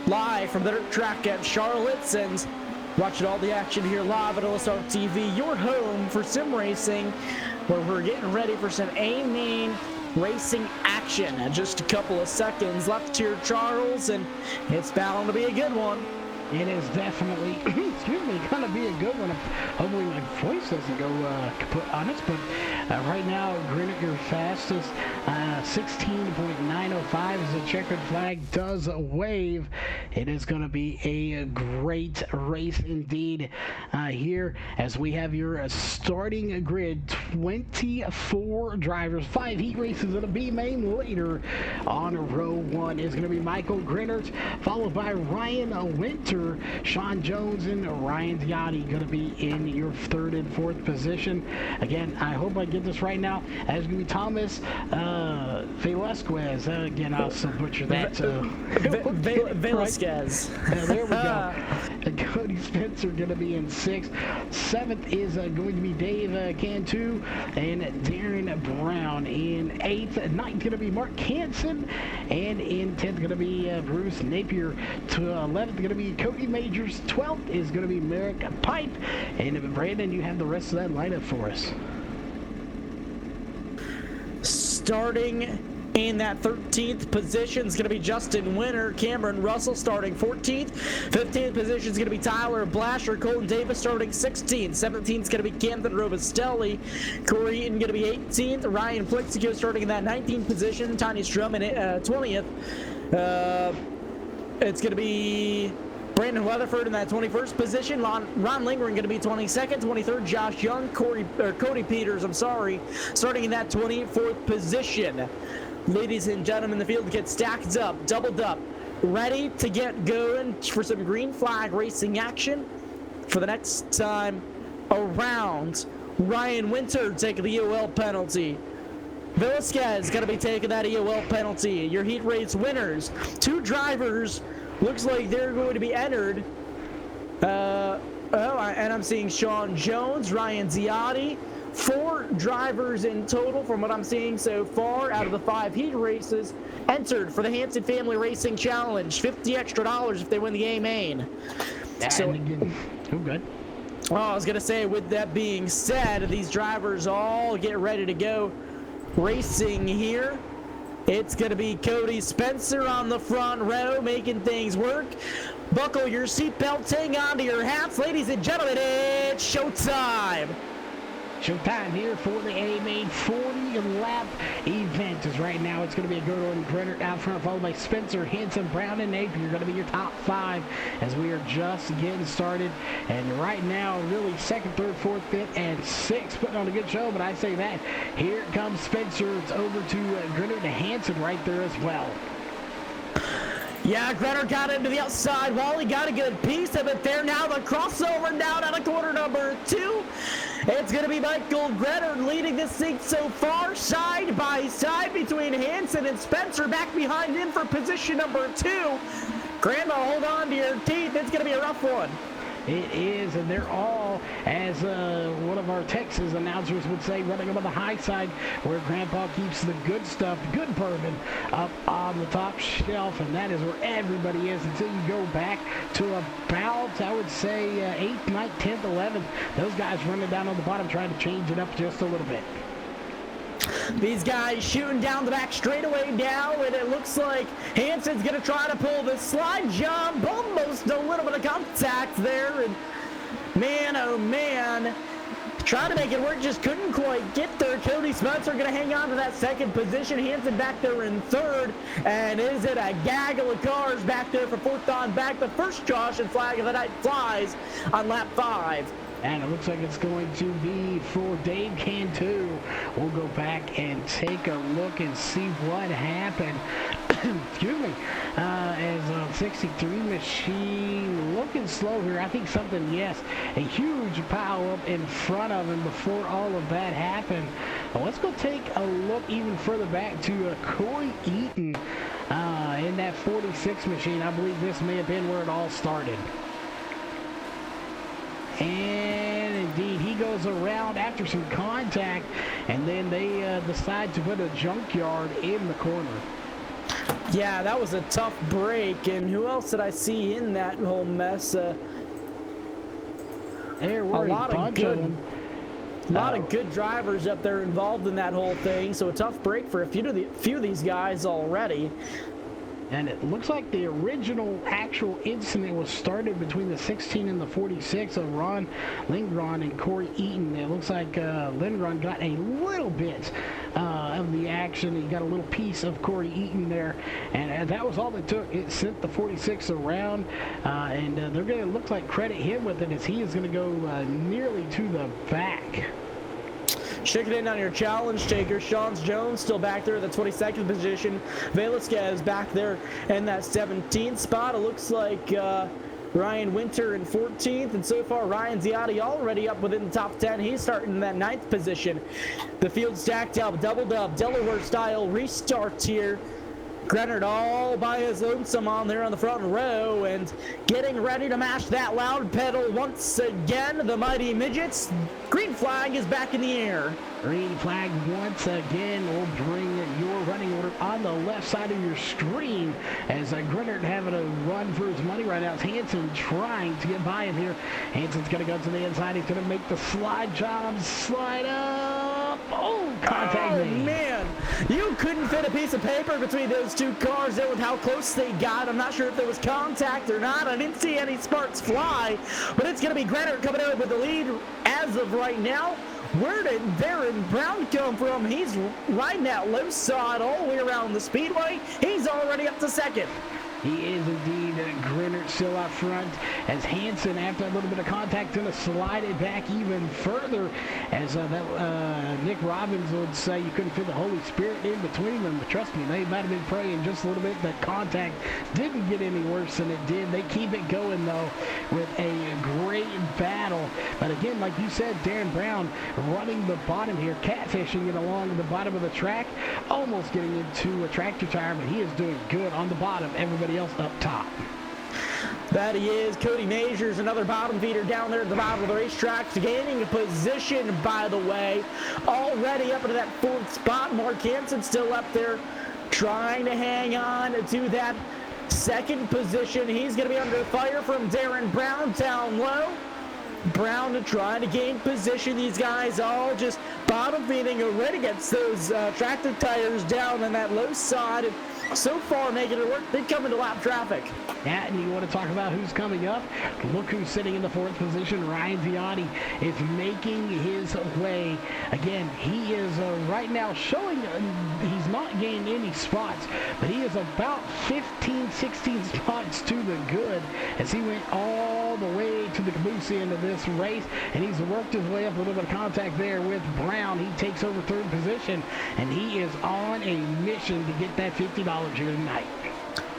live from the dirt track at Charlotte, and watching all the action here live at LSRTV, your home for sim racing, where we're getting ready for some A-main racing action. Just a couple of seconds left here, Charles, and it's bound to be a good one. It is definitely, excuse me, going to be a good one. Hopefully my voice doesn't go kaput on us, but right now, Grinnet, your fastest, 16.905 as the checkered flag does wave. It is going to be a great race indeed here as we have your starting grid, 24 drivers, 5 heat races in a B main later. On row 1 is going to be Michael Grinnert, followed by Ryan Winter, Sean Jones, and Ryan Diotti going to be in your 3rd and 4th position. Again, I hope I get this right now. It's going to be Thomas Velasquez. Again, I'll still butcher that. Velasquez. There we go. Cody Spencer going to be in 6th. 7th is going to be Dave Cantu and Darren Brown in 8th. 9th going to be Mark Hansen, and in 10th going to be Bruce Napier. 11th going to be Cody Majors. 12th is going to be Merrick Pipe. And Brandon, you have the rest of that lineup for us. Starting in that 13th position is going to be Justin Winter. Cameron Russell starting 14th. 15th position is going to be Tyler Blasher. Colton Davis starting 16th. 17th is going to be Camden Robustelli. Corey Eaton going to be 18th. Ryan Flixico starting in that 19th position. Tiny Strum in 20th. It's going to be Brandon Weatherford in that 21st position. Ron Lingering going to be 22nd. 23rd, Josh Young. Cody Peters, starting in that 24th position. Ladies and gentlemen, the field gets stacked up, doubled up, ready to get going for some green flag racing action for the next time around. Ryan Winter taking the EOL penalty. Velasquez going to be taking that EOL penalty. Your heat race winners. 2 drivers. Looks like they're going to be entered. And I'm seeing Sean Jones, Ryan Ziotti. 4 drivers in total from what I'm seeing so far out of the 5 heat races entered for the Hanson Family Racing Challenge. $50 extra if they win the A main. So, good. Oh, I was going to say, with that being said, these drivers all get ready to go racing here. It's going to be Cody Spencer on the front row making things work. Buckle your seatbelts, hang on to your hats. Ladies and gentlemen, it's showtime. Showtime here for the A-Main 40-lap event. As right now, it's going to be a good one. Grenner out front, followed by Spencer, Hanson, Brown, and Napier. Going to be your top 5 as we are just getting started. And right now, really 2nd, 3rd, 4th, 5th, and 6th putting on a good show. But I say that. Here comes Spencer. It's over to Grenner and Hanson right there as well. Yeah, Grenner got into the outside wall. He got a good piece of it there. Now the crossover down out of corner number 2. It's going to be Michael Grenner leading this thing so far, side by side between Hanson and Spencer, back behind him for position number 2. Grandma, hold on to your teeth. It's going to be a rough one. It is, and they're all, as one of our Texas announcers would say, running them on the high side where Grandpa keeps the good stuff, good bourbon, up on the top shelf, and that is where everybody is until you go back to about, I would say, 8th, 9th, 10th, 11th. Those guys running down on the bottom trying to change it up just a little bit. These guys shooting down the back straightaway now, and it looks like Hanson's going to try to pull the slide jump. Almost a little bit of contact there, and man, oh man, trying to make it work, just couldn't quite get there. Cody Spencer going to hang on to that 2nd position. Hanson back there in 3rd, and is it a gaggle of cars back there for 4th on back? The first caution flag of the night flies on lap 5. And it looks like it's going to be for Dave Cantu. We'll go back and take a look and see what happened. Excuse me. As 63 machine looking slow here. I think something, yes, a huge pile up in front of him before all of that happened. Well, let's go take a look even further back to Corey Eaton in that 46 machine. I believe this may have been where it all started. And indeed. He goes around after some contact, and then they decide to put a junkyard in the corner. Yeah, that was a tough break. And who else did I see in that whole mess? There were a bunch of them. A lot of good drivers up there involved in that whole thing, so a tough break for a few of these guys already. And it looks like the original actual incident was started between the 16 and the 46 of Ron Lindgren and Corey Eaton. It looks like Lindgren got a little bit of the action. He got a little piece of Corey Eaton there, and that was all it took. It sent the 46 around, and they're going to look like credit him with it, as he is going to go nearly to the back. Checking in on your challenge taker, Sean Jones still back there at the 22nd position. Velasquez back there in that 17th spot. It looks like Ryan Winter in 14th, and so far Ryan Ziotti already up within the top 10. He's starting in that 9th position. The field stacked up, doubled up, Delaware style restart here. Grenard all by his lonesome on there on the front row and getting ready to mash that loud pedal once again. The Mighty Midgets. Green flag is back in the air. Green flag once again will bring your running order on the left side of your screen as Grenard having a run for his money right now. It's Hanson trying to get by him here. Hanson's going to go to the inside. He's going to make the slide job. Slide up. Oh, contact me. Man, you couldn't fit a piece of paper between those two cars there with how close they got. I'm not sure if there was contact or not. I didn't see any sparks fly, but it's going to be Grenard coming out with the lead as of right now. Where did Darren Brown come from? He's riding that low side all the way around the speedway. He's already up to second. He is indeed. Grenard still out front as Hanson, after a little bit of contact, going to slide it back even further as Nick Robbins would say you couldn't feel the Holy Spirit in between them. But trust me, they might have been praying just a little bit that contact didn't get any worse than it did. They keep it going, though, with a great battle. But again, like you said, Darren Brown running the bottom here, catfishing it along the bottom of the track, almost getting into a tractor tire, but he is doing good on the bottom. Everybody else up top. That he is. Cody Majors, another bottom feeder down there at the bottom of the racetrack, gaining a position, by the way, already up into that 4th spot. Mark Hansen still up there trying to hang on to that 2nd position. He's going to be under fire from Darren Brown down low. Brown trying to gain position. These guys all just bottom feeding already against those tractor tires down on that low side. And so far making it work. They come into lap traffic. Yeah, and you want to talk about who's coming up? Look who's sitting in the 4th position. Ryan Ziotti is making his way. Again, he is right now showing he's not gained any spots, but he is about 15, 16 spots to the good as he went all the way to the caboose end of this race, and he's worked his way up. A little bit of contact there with Brown. He takes over 3rd position, and he is on a mission to get that $50 here tonight.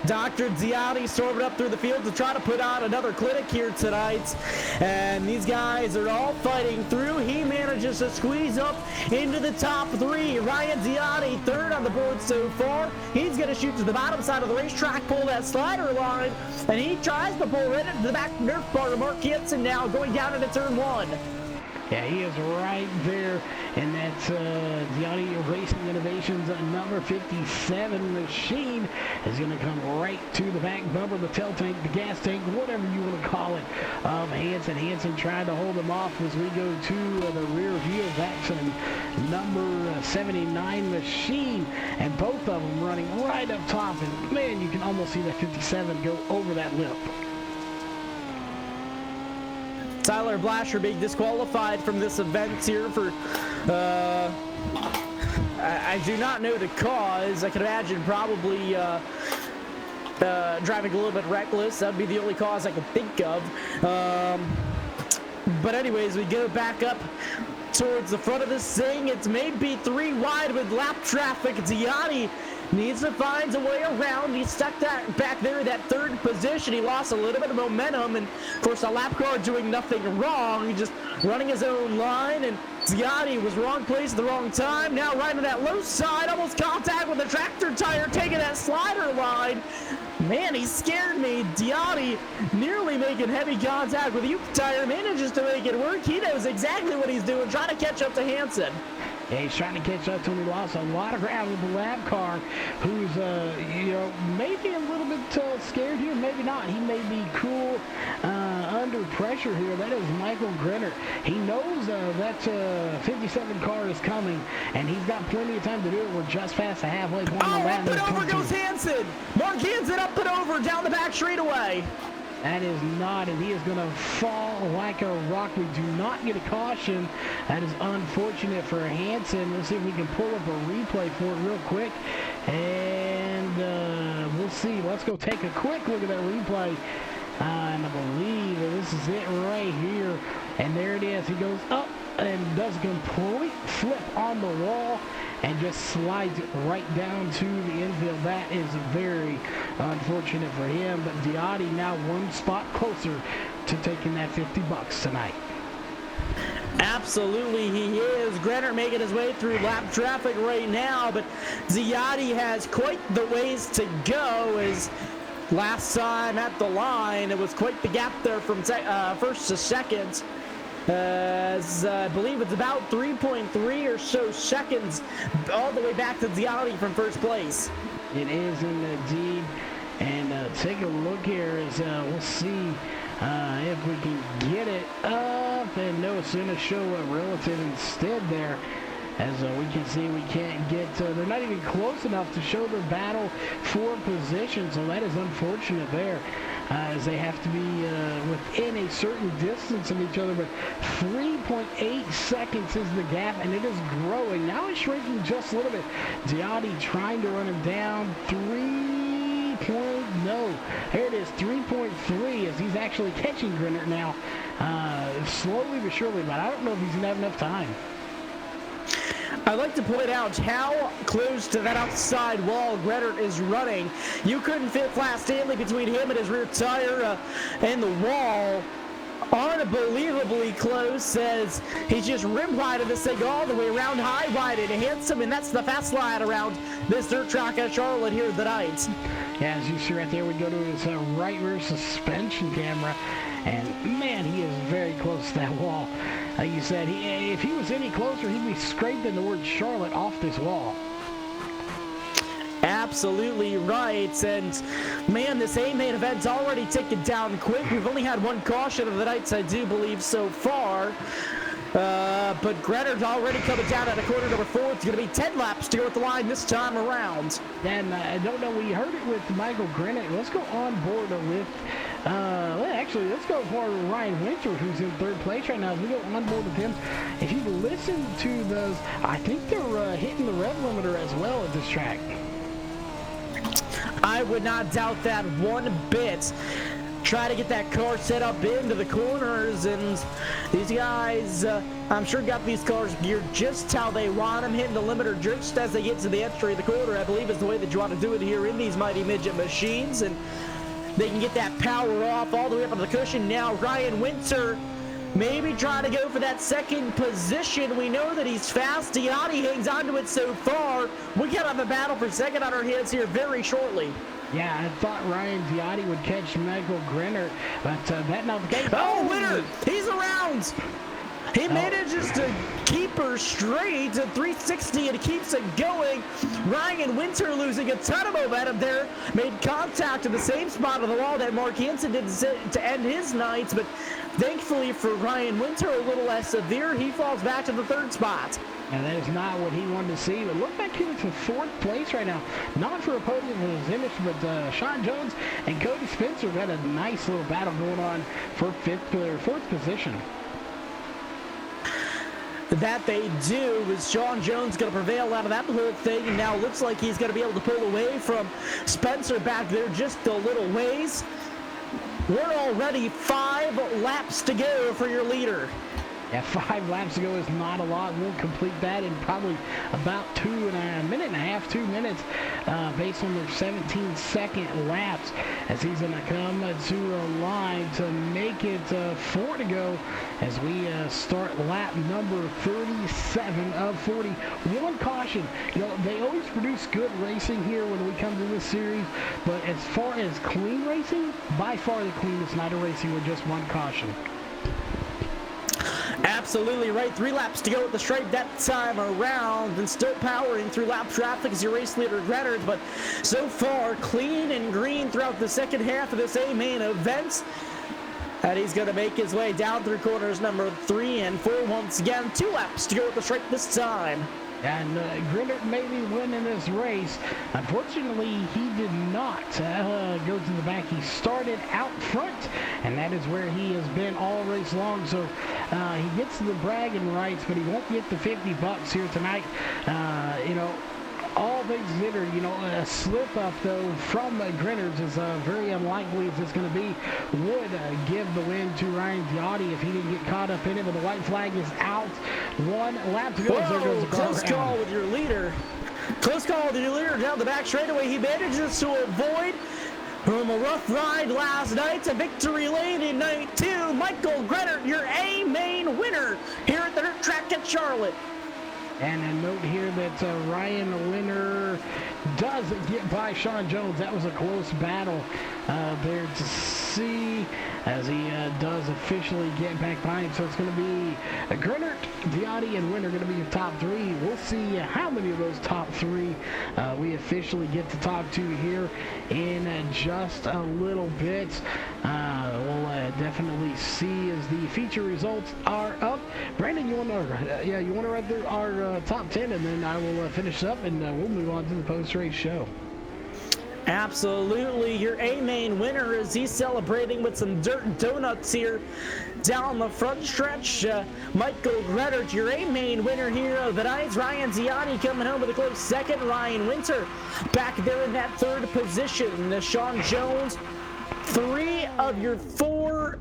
Dr. Ziotti storming up through the field to try to put on another clinic here tonight. And these guys are all fighting through. He manages to squeeze up into the top 3. Ryan Ziotti, 3rd on the board so far. He's going to shoot to the bottom side of the racetrack, pull that slider line, and he tries to pull right into the back nerf bar of Mark Hansen now going down into turn 1. Yeah, he is right there, and that's Ziotti Racing Innovations number 57 machine is going to come right to the back bumper, the tail tank, the gas tank, whatever you want to call it, of Hansen. Hansen trying to hold him off as we go to the rear view. That's number 79 machine, and both of them running right up top, and man, you can almost see that 57 go over that lip. Tyler Blasher being disqualified from this event here for, I do not know the cause. I can imagine probably driving a little bit reckless. That would be the only cause I can think of. But anyways, we go back up towards the front of this thing. It's maybe 3 wide with lap traffic. Ziotti needs to find a way around. He stuck that back there in that 3rd position. He lost a little bit of momentum, and of course, a lap car doing nothing wrong. He just running his own line, and Ziotti was wrong place at the wrong time. Now right on that low side, almost contact with the tractor tire, taking that slider line. Man, he scared me. Diotti nearly making heavy contact with Uke Tire, manages to make it work. He knows exactly what he's doing, trying to catch up to Hansen. Yeah, he's trying to catch up to him. He lost a lot of ground with the lap car, who's, maybe a little bit scared here, maybe not. He may be cool under pressure here. That is Michael Grenner. He knows that 57 car is coming, and he's got plenty of time to do it. We're just past the halfway point. Up and over goes Hansen. Mark Hansen up and over down the back straightaway. That is not, and he is going to fall like a rock. We do not get a caution. That is unfortunate for Hansen. Let's see if we can pull up a replay for it real quick. And we'll see. Let's go take a quick look at that replay. And I believe that this is it right here. And there it is. He goes up and does a complete flip on the wall and just slides it right down to the infield. That is very unfortunate for him, but Diotti now one spot closer to taking that $50 tonight. Absolutely, he is. Grenner making his way through lap traffic right now, but Diotti has quite the ways to go. As last time at the line, it was quite the gap there from first to second. As I believe it's about 3.3 or so seconds all the way back to Diotti from first place. It is indeed. And take a look here as we'll see if we can get it up. And no, it's going to show a relative instead there. As we can see, we can't get, they're not even close enough to show the battle for position. So that is unfortunate there. As they have to be within a certain distance of each other, but 3.8 seconds is the gap, and it is growing. Now it's shrinking just a little bit. Diotti trying to run him down. 3.0. Here it is, 3.3, as he's actually catching Grenner now, slowly but surely, but I don't know if he's going to have enough time. I'd like to point out how close to that outside wall Grenner is running. You couldn't fit Flat Stanley between him and his rear tire and the wall. Unbelievably close, as he's just rim wide of this thing all the way around, high wide and handsome, and that's the fast line around this dirt track at Charlotte here tonight. Yeah, as you see right there, we go to his right rear suspension camera, and man, he is very close to that wall. Like you said, if he was any closer, he'd be scraping the word Charlotte off this wall. Absolutely right, and man, this A-main event's already ticking down quick. We've only had one caution of the nights, I do believe, so far. But Grenner's already coming down at a quarter number 4. It's going to be 10 laps to go at the line this time around. And I don't know, we heard it with Michael Grenner. Let's go on board with, let's go for Ryan Winter, who's in third place right now. As we go on board with him, if you listen to those, I think they're hitting the rev limiter as well at this track. I would not doubt that one bit. Try to get that car set up into the corners, and these guys, I'm sure, got these cars geared just how they want them, hitting the limiter just as they get to the entry of the corner. I believe is the way that you want to do it here in these Mighty Midget machines, and they can get that power off all the way up on the cushion. Now Ryan Winter maybe trying to go for that second position. We know that he's fast. Diotti hangs onto it so far. We could have a battle for second on our hands here very shortly. Yeah, I thought Ryan Diotti would catch Michael Grenner, but that not the case. Oh, Winter! He's around! He manages to keep her straight at 360 and keeps it going. Ryan Winter losing a ton of momentum there. Made contact in the same spot on the wall that Mark Hansen did to end his nights, but thankfully for Ryan Winter, a little less severe. He falls back to the third spot. And that is not what he wanted to see. But look back here to fourth place right now. Not for a podium in his image, but Sean Jones and Cody Spencer got a nice little battle going on for fourth position. That they do, is Sean Jones going to prevail out of that whole thing, and now looks like he's going to be able to pull away from Spencer back there just a little ways. We're already 5 laps to go for your leader. Yeah, 5 laps to go is not a lot. We'll complete that in probably about 2 minutes, based on their 17-second laps, as he's going to come to a line to make it 4 to go as we start lap number 37 of 40. One caution. They always produce good racing here when we come to this series, but as far as clean racing, by far the cleanest night of racing with just one caution. Absolutely right. 3 laps to go at the stripe that time around, and still powering through lap traffic as your race leader Grennard, but so far clean and green throughout the second half of this A-main event. And he's going to make his way down through corners number 3 and 4 once again. 2 laps to go at the stripe this time. And Grennard may be winning this race. Unfortunately, he did not go to the back. He started out front, and that is where he has been all race long. So he gets the bragging rights, but he won't get the $50 here tonight. All things considered, a slip-up, though, from Grennard is very unlikely as it's going to be. Would give the win to Ryan Giotti if he didn't get caught up in it, but the white flag is out. 1 lap to go. Whoa, close call with your leader. Close call with your leader down the back straightaway. He manages to avoid from a rough ride last night to victory lane in night 2. Michael Grennard, your A-main winner here at the dirt track at Charlotte. And a note here that Ryan Winner does get by Sean Jones. That was a close battle there to see as he does officially get back by him. So it's going to be Grennard, Giotti, and Winner going to be your top 3. We'll see how many of those top 3 we officially get to talk to here in just a little bit. We'll definitely see as the feature results are up. Brandon, you want to run through our top 10, and then I will finish up, and we'll move on to the post-race show. Absolutely. Your A-main winner as he's celebrating with some dirt donuts here down the front stretch. Michael Grennard, your A-main winner here of the night. Ryan Giotti coming home with a close second. Ryan Winter back there in that 3rd position. Sean Jones, 3 of your 4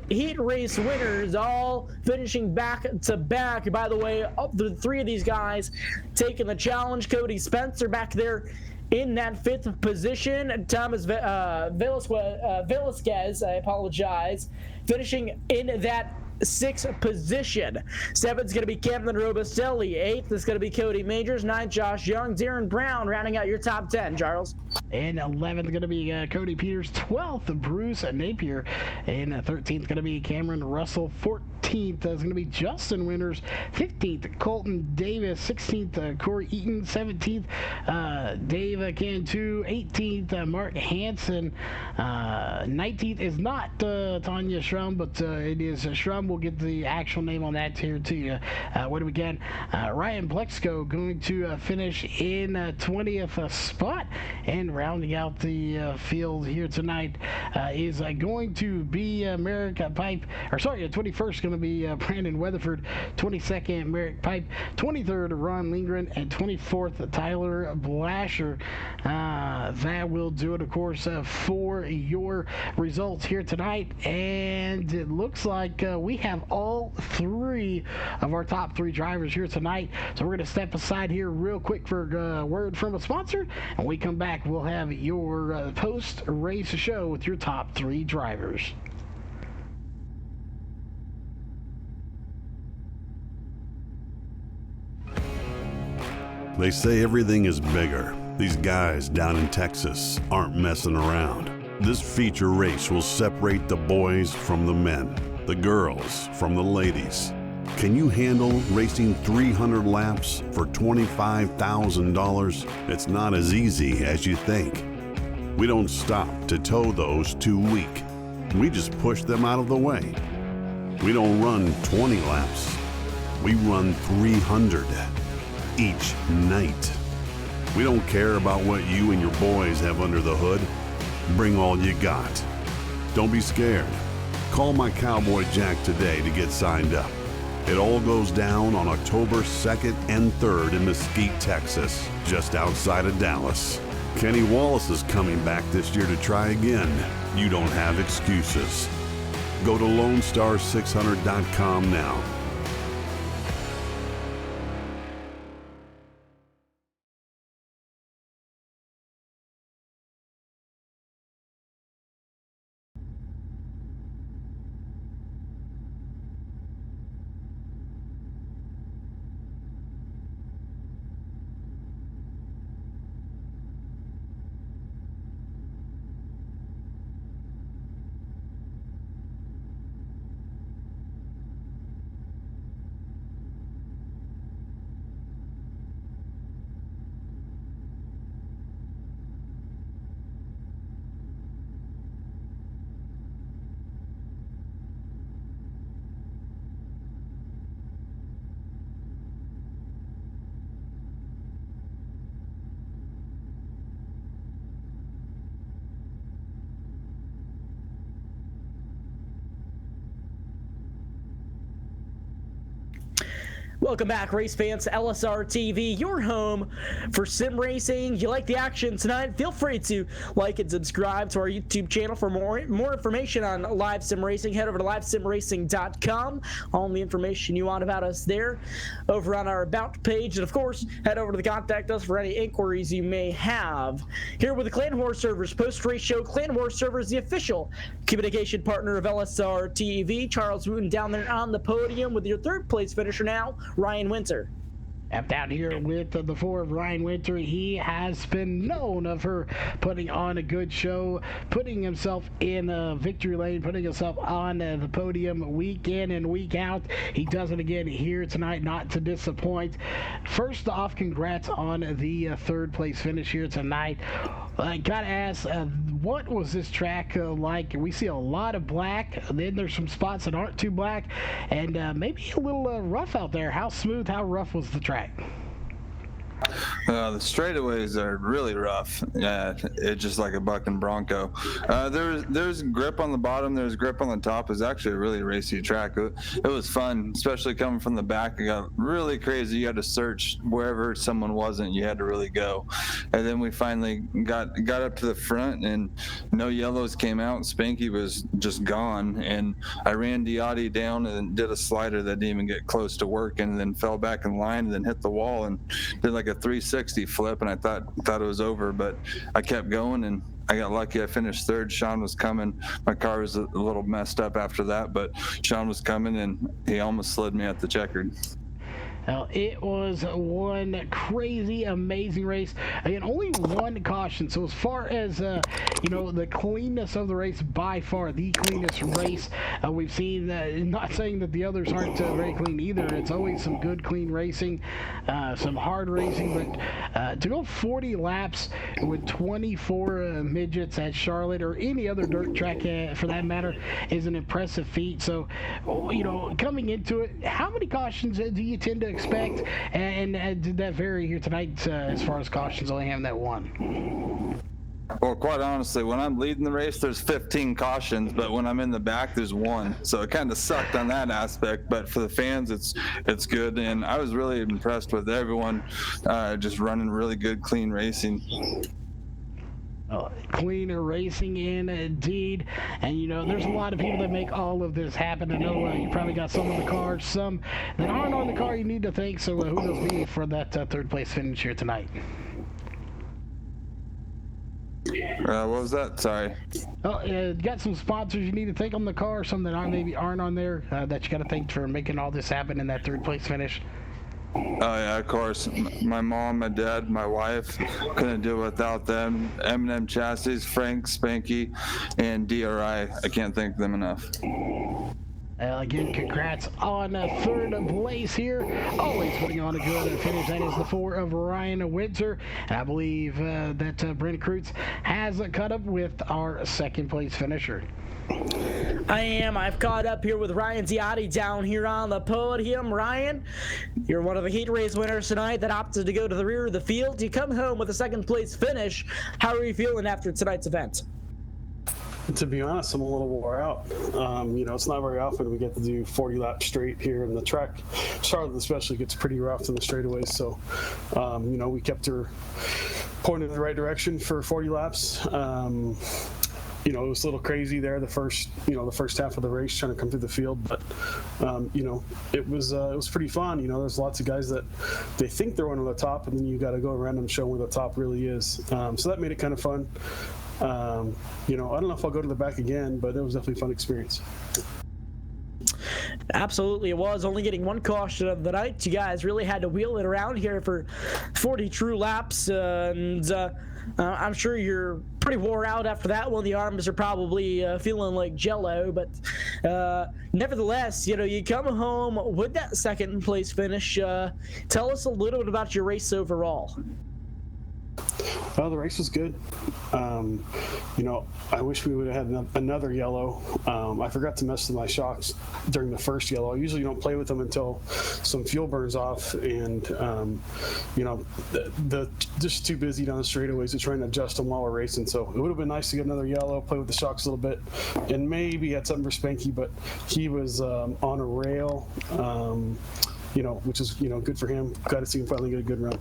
heat race winners all finishing back to back. By the way, up to 3 of these guys taking the challenge. Cody Spencer back there in that 5th position. Thomas Velasquez, I apologize, finishing in that 6th position. 7's going to be Camden Robustelli. 8th is going to be Cody Majors. 9th, Josh Young. Darren Brown rounding out your top 10, Charles. And 11th going to be Cody Peters. 12th, Bruce Napier. And 13th going to be Cameron Russell. 14th is going to be Justin Winters. 15th, Colton Davis. 16th, Corey Eaton. 17th, Dave Cantu. 18th, Mark Hansen. 19th is not Tanya Schrum, but it is Schrum. We'll get the actual name on that here to you when we can. Ryan Plexco going to finish in 20th spot, and rounding out the field here tonight is going to be Merrick Pipe. 21st going to be Brandon Weatherford. 22nd, Merrick Pipe. 23rd, Ron Lindgren, and 24th, Tyler Blasher. That will do it, of course, for your results here tonight. And it looks like we have all 3 of our top 3 drivers here tonight. So we're going to step aside here real quick for a word from a sponsor. And when we come back, we'll have your post-race show with your top 3 drivers. They say everything is bigger. These guys down in Texas aren't messing around. This feature race will separate the boys from the men, the girls from the ladies. Can you handle racing 300 laps for $25,000? It's not as easy as you think. We don't stop to tow those too weak. We just push them out of the way. We don't run 20 laps. We run 300 each night. We don't care about what you and your boys have under the hood. Bring all you got. Don't be scared. Call my Cowboy Jack today to get signed up. It all goes down on October 2nd and 3rd in Mesquite, Texas, just outside of Dallas. Kenny Wallace is coming back this year to try again. You don't have excuses. Go to LoneStar600.com now. Welcome back, race fans, to LSRTV, your home for sim racing. You like the action tonight? Feel free to like and subscribe to our YouTube channel for more information on live sim racing. Head over to livesimracing.com. All the information you want about us there over on our About page. And, of course, head over to the Contact Us for any inquiries you may have. Here with the Clan Horse Servers post-race show. Clan Horse Servers, the official communication partner of LSRTV. Charles Wooten down there on the podium with your third-place finisher now, Ryan Winter. Down here with the 4 of Ryan Winter. He has been known for putting on a good show, putting himself in a victory lane, putting himself on the podium week in and week out. He does it again here tonight, not to disappoint. First off, congrats on the third place finish here tonight. I gotta ask, what was this track like? We see a lot of black, then there's some spots that aren't too black, and maybe a little rough out there. How smooth, how rough was the track? The straightaways are really rough. Yeah, it's just like a bucking bronco. There's grip on the bottom. There's grip on the top. It's actually a really racy track. It was fun, especially coming from the back. It got really crazy. You had to search wherever someone wasn't. You had to really go. And then we finally got up to the front, and no yellows came out. Spanky was just gone. And I ran Diotti down and did a slider that didn't even get close to working, and then fell back in line, and then hit the wall and did like a 360 flip, and I thought it was over, but I kept going, and I got lucky. I finished third. Sean was coming. My car was a little messed up after that, but Sean was coming, and he almost slid me at the checkered. It was one crazy, amazing race. Again, only one caution. So as far as, the cleanness of the race, by far the cleanest race we've seen. Not saying that the others aren't very clean either. It's always some good, clean racing, some hard racing. But to go 40 laps with 24 midgets at Charlotte or any other dirt track for that matter is an impressive feat. So, coming into it, how many cautions do you tend to expect, and did that vary here tonight as far as cautions, only having that one? Well, quite honestly, when I'm leading the race, there's 15 cautions, but when I'm in the back, there's one. So it kind of sucked on that aspect, but for the fans, it's good. And I was really impressed with everyone just running really good, clean racing. Cleaner racing indeed. And there's a lot of people that make all of this happen. I know you probably got some on the car, some that aren't on the car you need to thank. So who knows me for that third place finish here tonight? What was that? Sorry. Got some sponsors you need to thank on the car, some that aren't on there that you got to thank for making all this happen in that third place finish. Oh yeah, of course. My mom, my dad, my wife, couldn't do it without them. M&M Chassis, Frank, Spanky, and DRI. I can't thank them enough. Again, congrats on third place here. Always putting on a good finish. That is the 4 of Ryan Winter. And I believe that Brent Kreutz has caught up with our second place finisher. I've caught up here with Ryan Diotti down here on the podium. Ryan, you're one of the heat race winners tonight that opted to go to the rear of the field. You come home with a second place finish. How are you feeling after tonight's event? To be honest, I'm a little wore out. It's not very often we get to do 40 laps straight here in the track. Charlotte especially gets pretty rough in the straightaways, so we kept her pointed in the right direction for 40 laps. It was a little crazy there the first half of the race trying to come through the field, but it was pretty fun. There's lots of guys that they think they're one of the top, and then you got to go around and show where the top really is. So that made it kind of fun. I don't know if I'll go to the back again, but it was definitely a fun experience. Absolutely, it was. Only getting one caution of the night. You guys really had to wheel it around here for 40 true laps, and I'm sure you're pretty wore out after that one. The arms are probably feeling like jello, but nevertheless, you come home with that second place finish. Tell us a little bit about your race overall. Well, the race was good. I wish we would have had another yellow. I forgot to mess with my shocks during the first yellow. I usually don't play with them until some fuel burns off, and just too busy down the straightaways to try and adjust them while we're racing. So it would have been nice to get another yellow, play with the shocks a little bit, and maybe had something for Spanky, but he was on a rail. which is good for him. Glad to see him finally get a good run.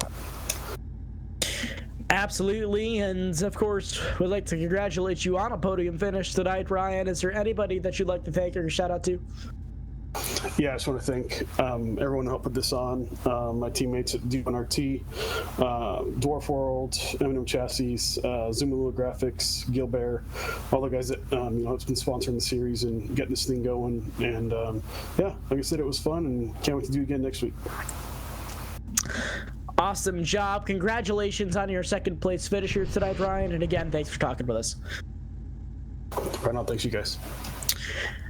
Absolutely, and of course, we'd like to congratulate you on a podium finish tonight, Ryan. Is there anybody that you'd like to thank or shout out to? Yeah, I just want to thank everyone who helped put this on. My teammates at D1RT, Dwarf World, M&M Chassis, Zoomalo Graphics, Gilbert, all the guys that have been sponsoring the series and getting this thing going. And yeah, like I said, it was fun, and can't wait to do it again next week. Awesome job. Congratulations on your second place finisher tonight, Ryan. And again, thanks for talking with us. Right on. Thanks, you guys.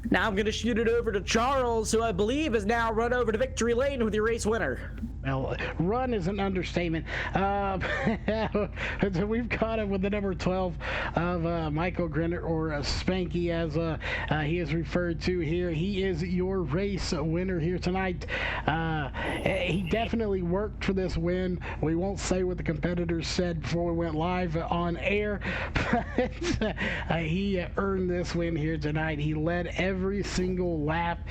Now I'm going to shoot it over to Charles, who I believe has now run over to victory lane with your race winner. Well, run is an understatement. We've caught him with the number 12 of Michael Grinner, or Spanky as he is referred to here. He is your race winner here tonight. He definitely worked for this win. We won't say what the competitors said before we went live on air, but he earned this win here tonight. He led every single lap.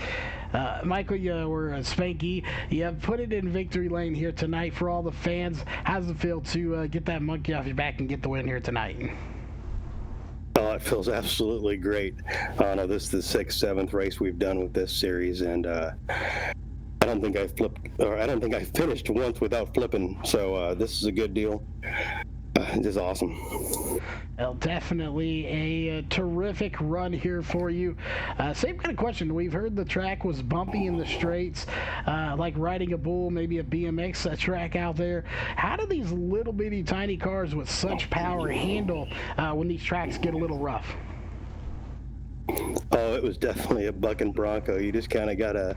Michael, or Spanky, you put it in victory lane here tonight for all the fans. How's it feel to get that monkey off your back and get the win here tonight? Oh, it feels absolutely great. No, this is the 6th, 7th race we've done with this series, and I don't think I finished once without flipping. So this is a good deal. This is awesome. Well, definitely a terrific run here for you. Same kind of question. We've heard the track was bumpy in the straights, like riding a bull, maybe a BMX track out there. How do these little bitty tiny cars with such power handle when these tracks get a little rough? Oh, it was definitely a bucking bronco. You just kind of got to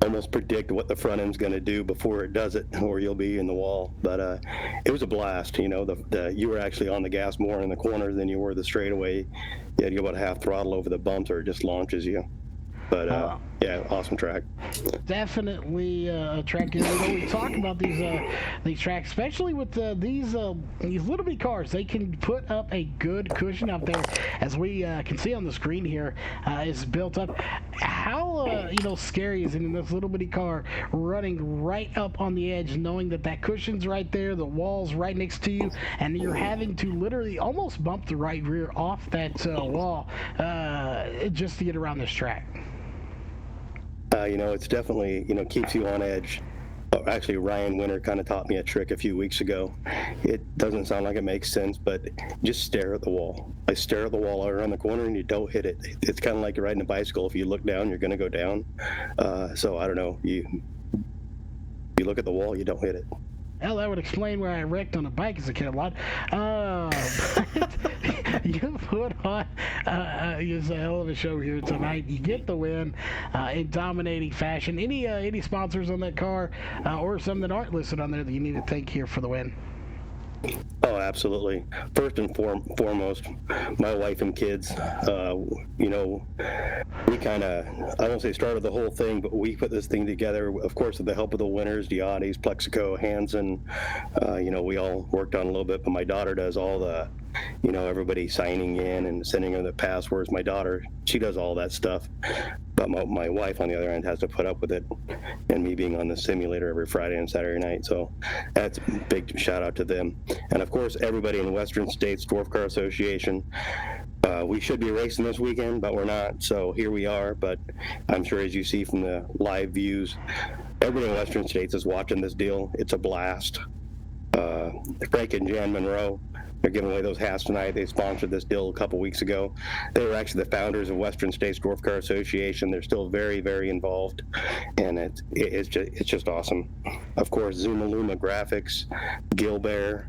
almost predict what the front end's going to do before it does it, or you'll be in the wall. But it was a blast. You were actually on the gas more in the corner than you were the straightaway. You had to go about half throttle over the bumps, or it just launches you. But yeah, awesome track. Definitely a track. We talk about these tracks, especially with these little bitty cars. They can put up a good cushion out there, as we can see on the screen here. Is built up. How scary is it in this little bitty car running right up on the edge, knowing that cushion's right there, the wall's right next to you, and you're having to literally almost bump the right rear off that wall just to get around this track. It's definitely, keeps you on edge. Actually, Ryan Winter kind of taught me a trick a few weeks ago. It doesn't sound like it makes sense, but just stare at the wall. I stare at the wall around the corner and you don't hit it. It's kind of like you're riding a bicycle. If you look down, you're going to go down. So I don't know. You look at the wall, you don't hit it. Well, that would explain where I wrecked on a bike as a kid a lot. You put on it's a hell of a show here tonight. You get the win in dominating fashion. Any sponsors on that car, or some that aren't listed on there that you need to thank here for the win? Oh, absolutely. First and foremost, my wife and kids. We kind of, I won't say started the whole thing, but we put this thing together, of course, with the help of the winners, Diotis, Plexico, Hansen. We all worked on a little bit, but my daughter does all the, everybody signing in and sending her the passwords. My daughter, she does all that stuff. But my wife, on the other end, has to put up with it, and me being on the simulator every Friday and Saturday night. So that's a big shout out to them. And of course, everybody in the Western States Dwarf Car Association. We should be racing this weekend, but we're not. So here we are. But I'm sure, as you see from the live views, everybody in Western States is watching this deal. It's a blast. Frank and Jan Monroe, they're giving away those hats tonight. They sponsored this deal a couple weeks ago. They were actually the founders of Western States Dwarf Car Association. They're still very, very involved, and it's just awesome. Of course, Zoomalo Graphics, Gilbert,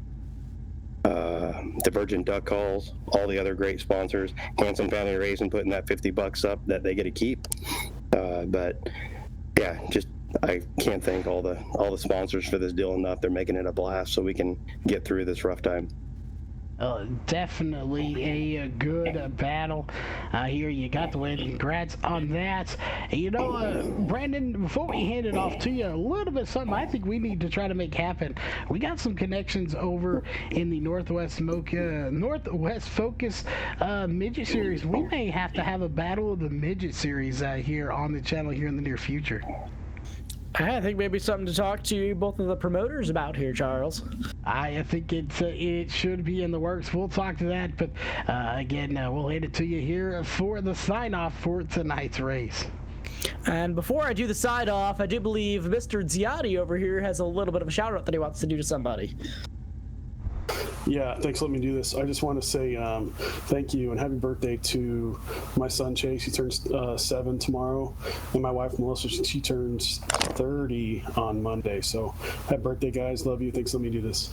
Divergent Duck Calls, all the other great sponsors. Hanson Family Racing putting that $50 up that they get to keep. But yeah, I can't thank all the sponsors for this deal enough. They're making it a blast so we can get through this rough time. Definitely a good battle here. You got the win. Congrats on that. Brandon, before we hand it off to you, a little bit something I think we need to try to make happen. We got some connections over in the Northwest Focus Midget Series. We may have to have a battle of the Midget Series here on the channel here in the near future. I think maybe something to talk to both of the promoters about here, Charles. I think it should be in the works. We'll talk to that, but again, we'll hand it to you here for the sign-off for tonight's race. And before I do the side-off, I do believe Mr. Ziotti over here has a little bit of a shout-out that he wants to do to somebody. Yeah, thanks for letting me do this. I just want to say thank you and happy birthday to my son Chase. He turns 7 tomorrow, and my wife Melissa, she turns 30 on Monday. So happy birthday, guys. Love you. Thanks for letting me do this.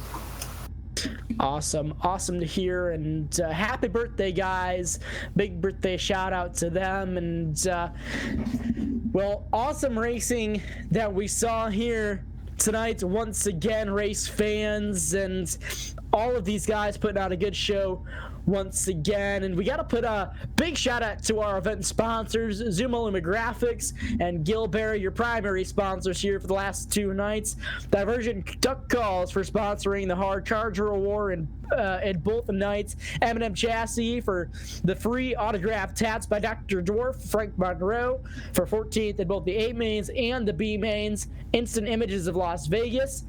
Awesome to hear, and happy birthday, guys. Big birthday shout out to them. And well, awesome racing that we saw here tonight once again, race fans, and all of these guys putting out a good show once again. And we got to put a big shout out to our event sponsors, Zoom Graphics and Gilberry, your primary sponsors here for the last 2 nights. Divergent Duck Calls for sponsoring the Hard Charger Award and both nights. M&M Chassis for the free autographed tats by Dr. Dwarf, Frank Monroe for 14th in both the A mains and the B mains. Instant Images of Las Vegas,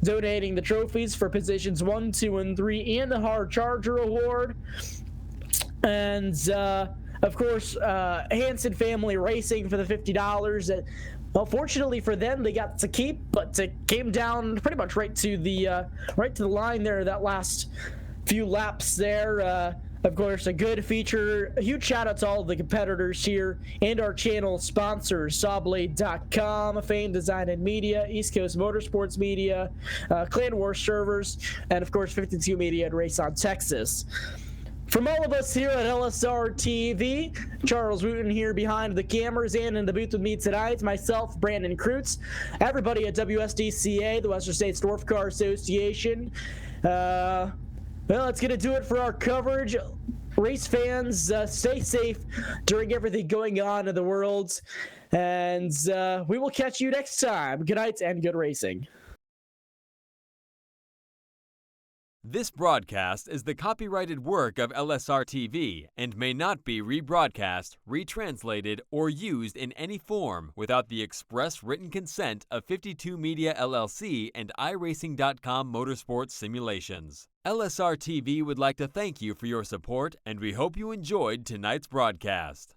donating the trophies for positions 1, 2, and 3 and the Hard Charger Award. And of course, Hanson Family Racing for the $50. Well, fortunately for them, they got to keep, but it came down pretty much right to the line there. That last few laps there. Of course, a good feature. A huge shout out to all the competitors here and our channel sponsors: Sawblade.com, Fame Design and Media, East Coast Motorsports Media, Clan War Servers, and of course 52 Media and Race on Texas. From all of us here at LSRTV, Charles Wooten here behind the cameras, and in the booth with me tonight, myself, Brandon Kreutz, everybody at WSDCA, the Western States Dwarf Car Association. Well, that's going to do it for our coverage. Race fans, stay safe during everything going on in the world, and we will catch you next time. Good night and good racing. This broadcast is the copyrighted work of LSRTV and may not be rebroadcast, retranslated, or used in any form without the express written consent of 52 Media LLC and iRacing.com Motorsports Simulations. LSRTV would like to thank you for your support, and we hope you enjoyed tonight's broadcast.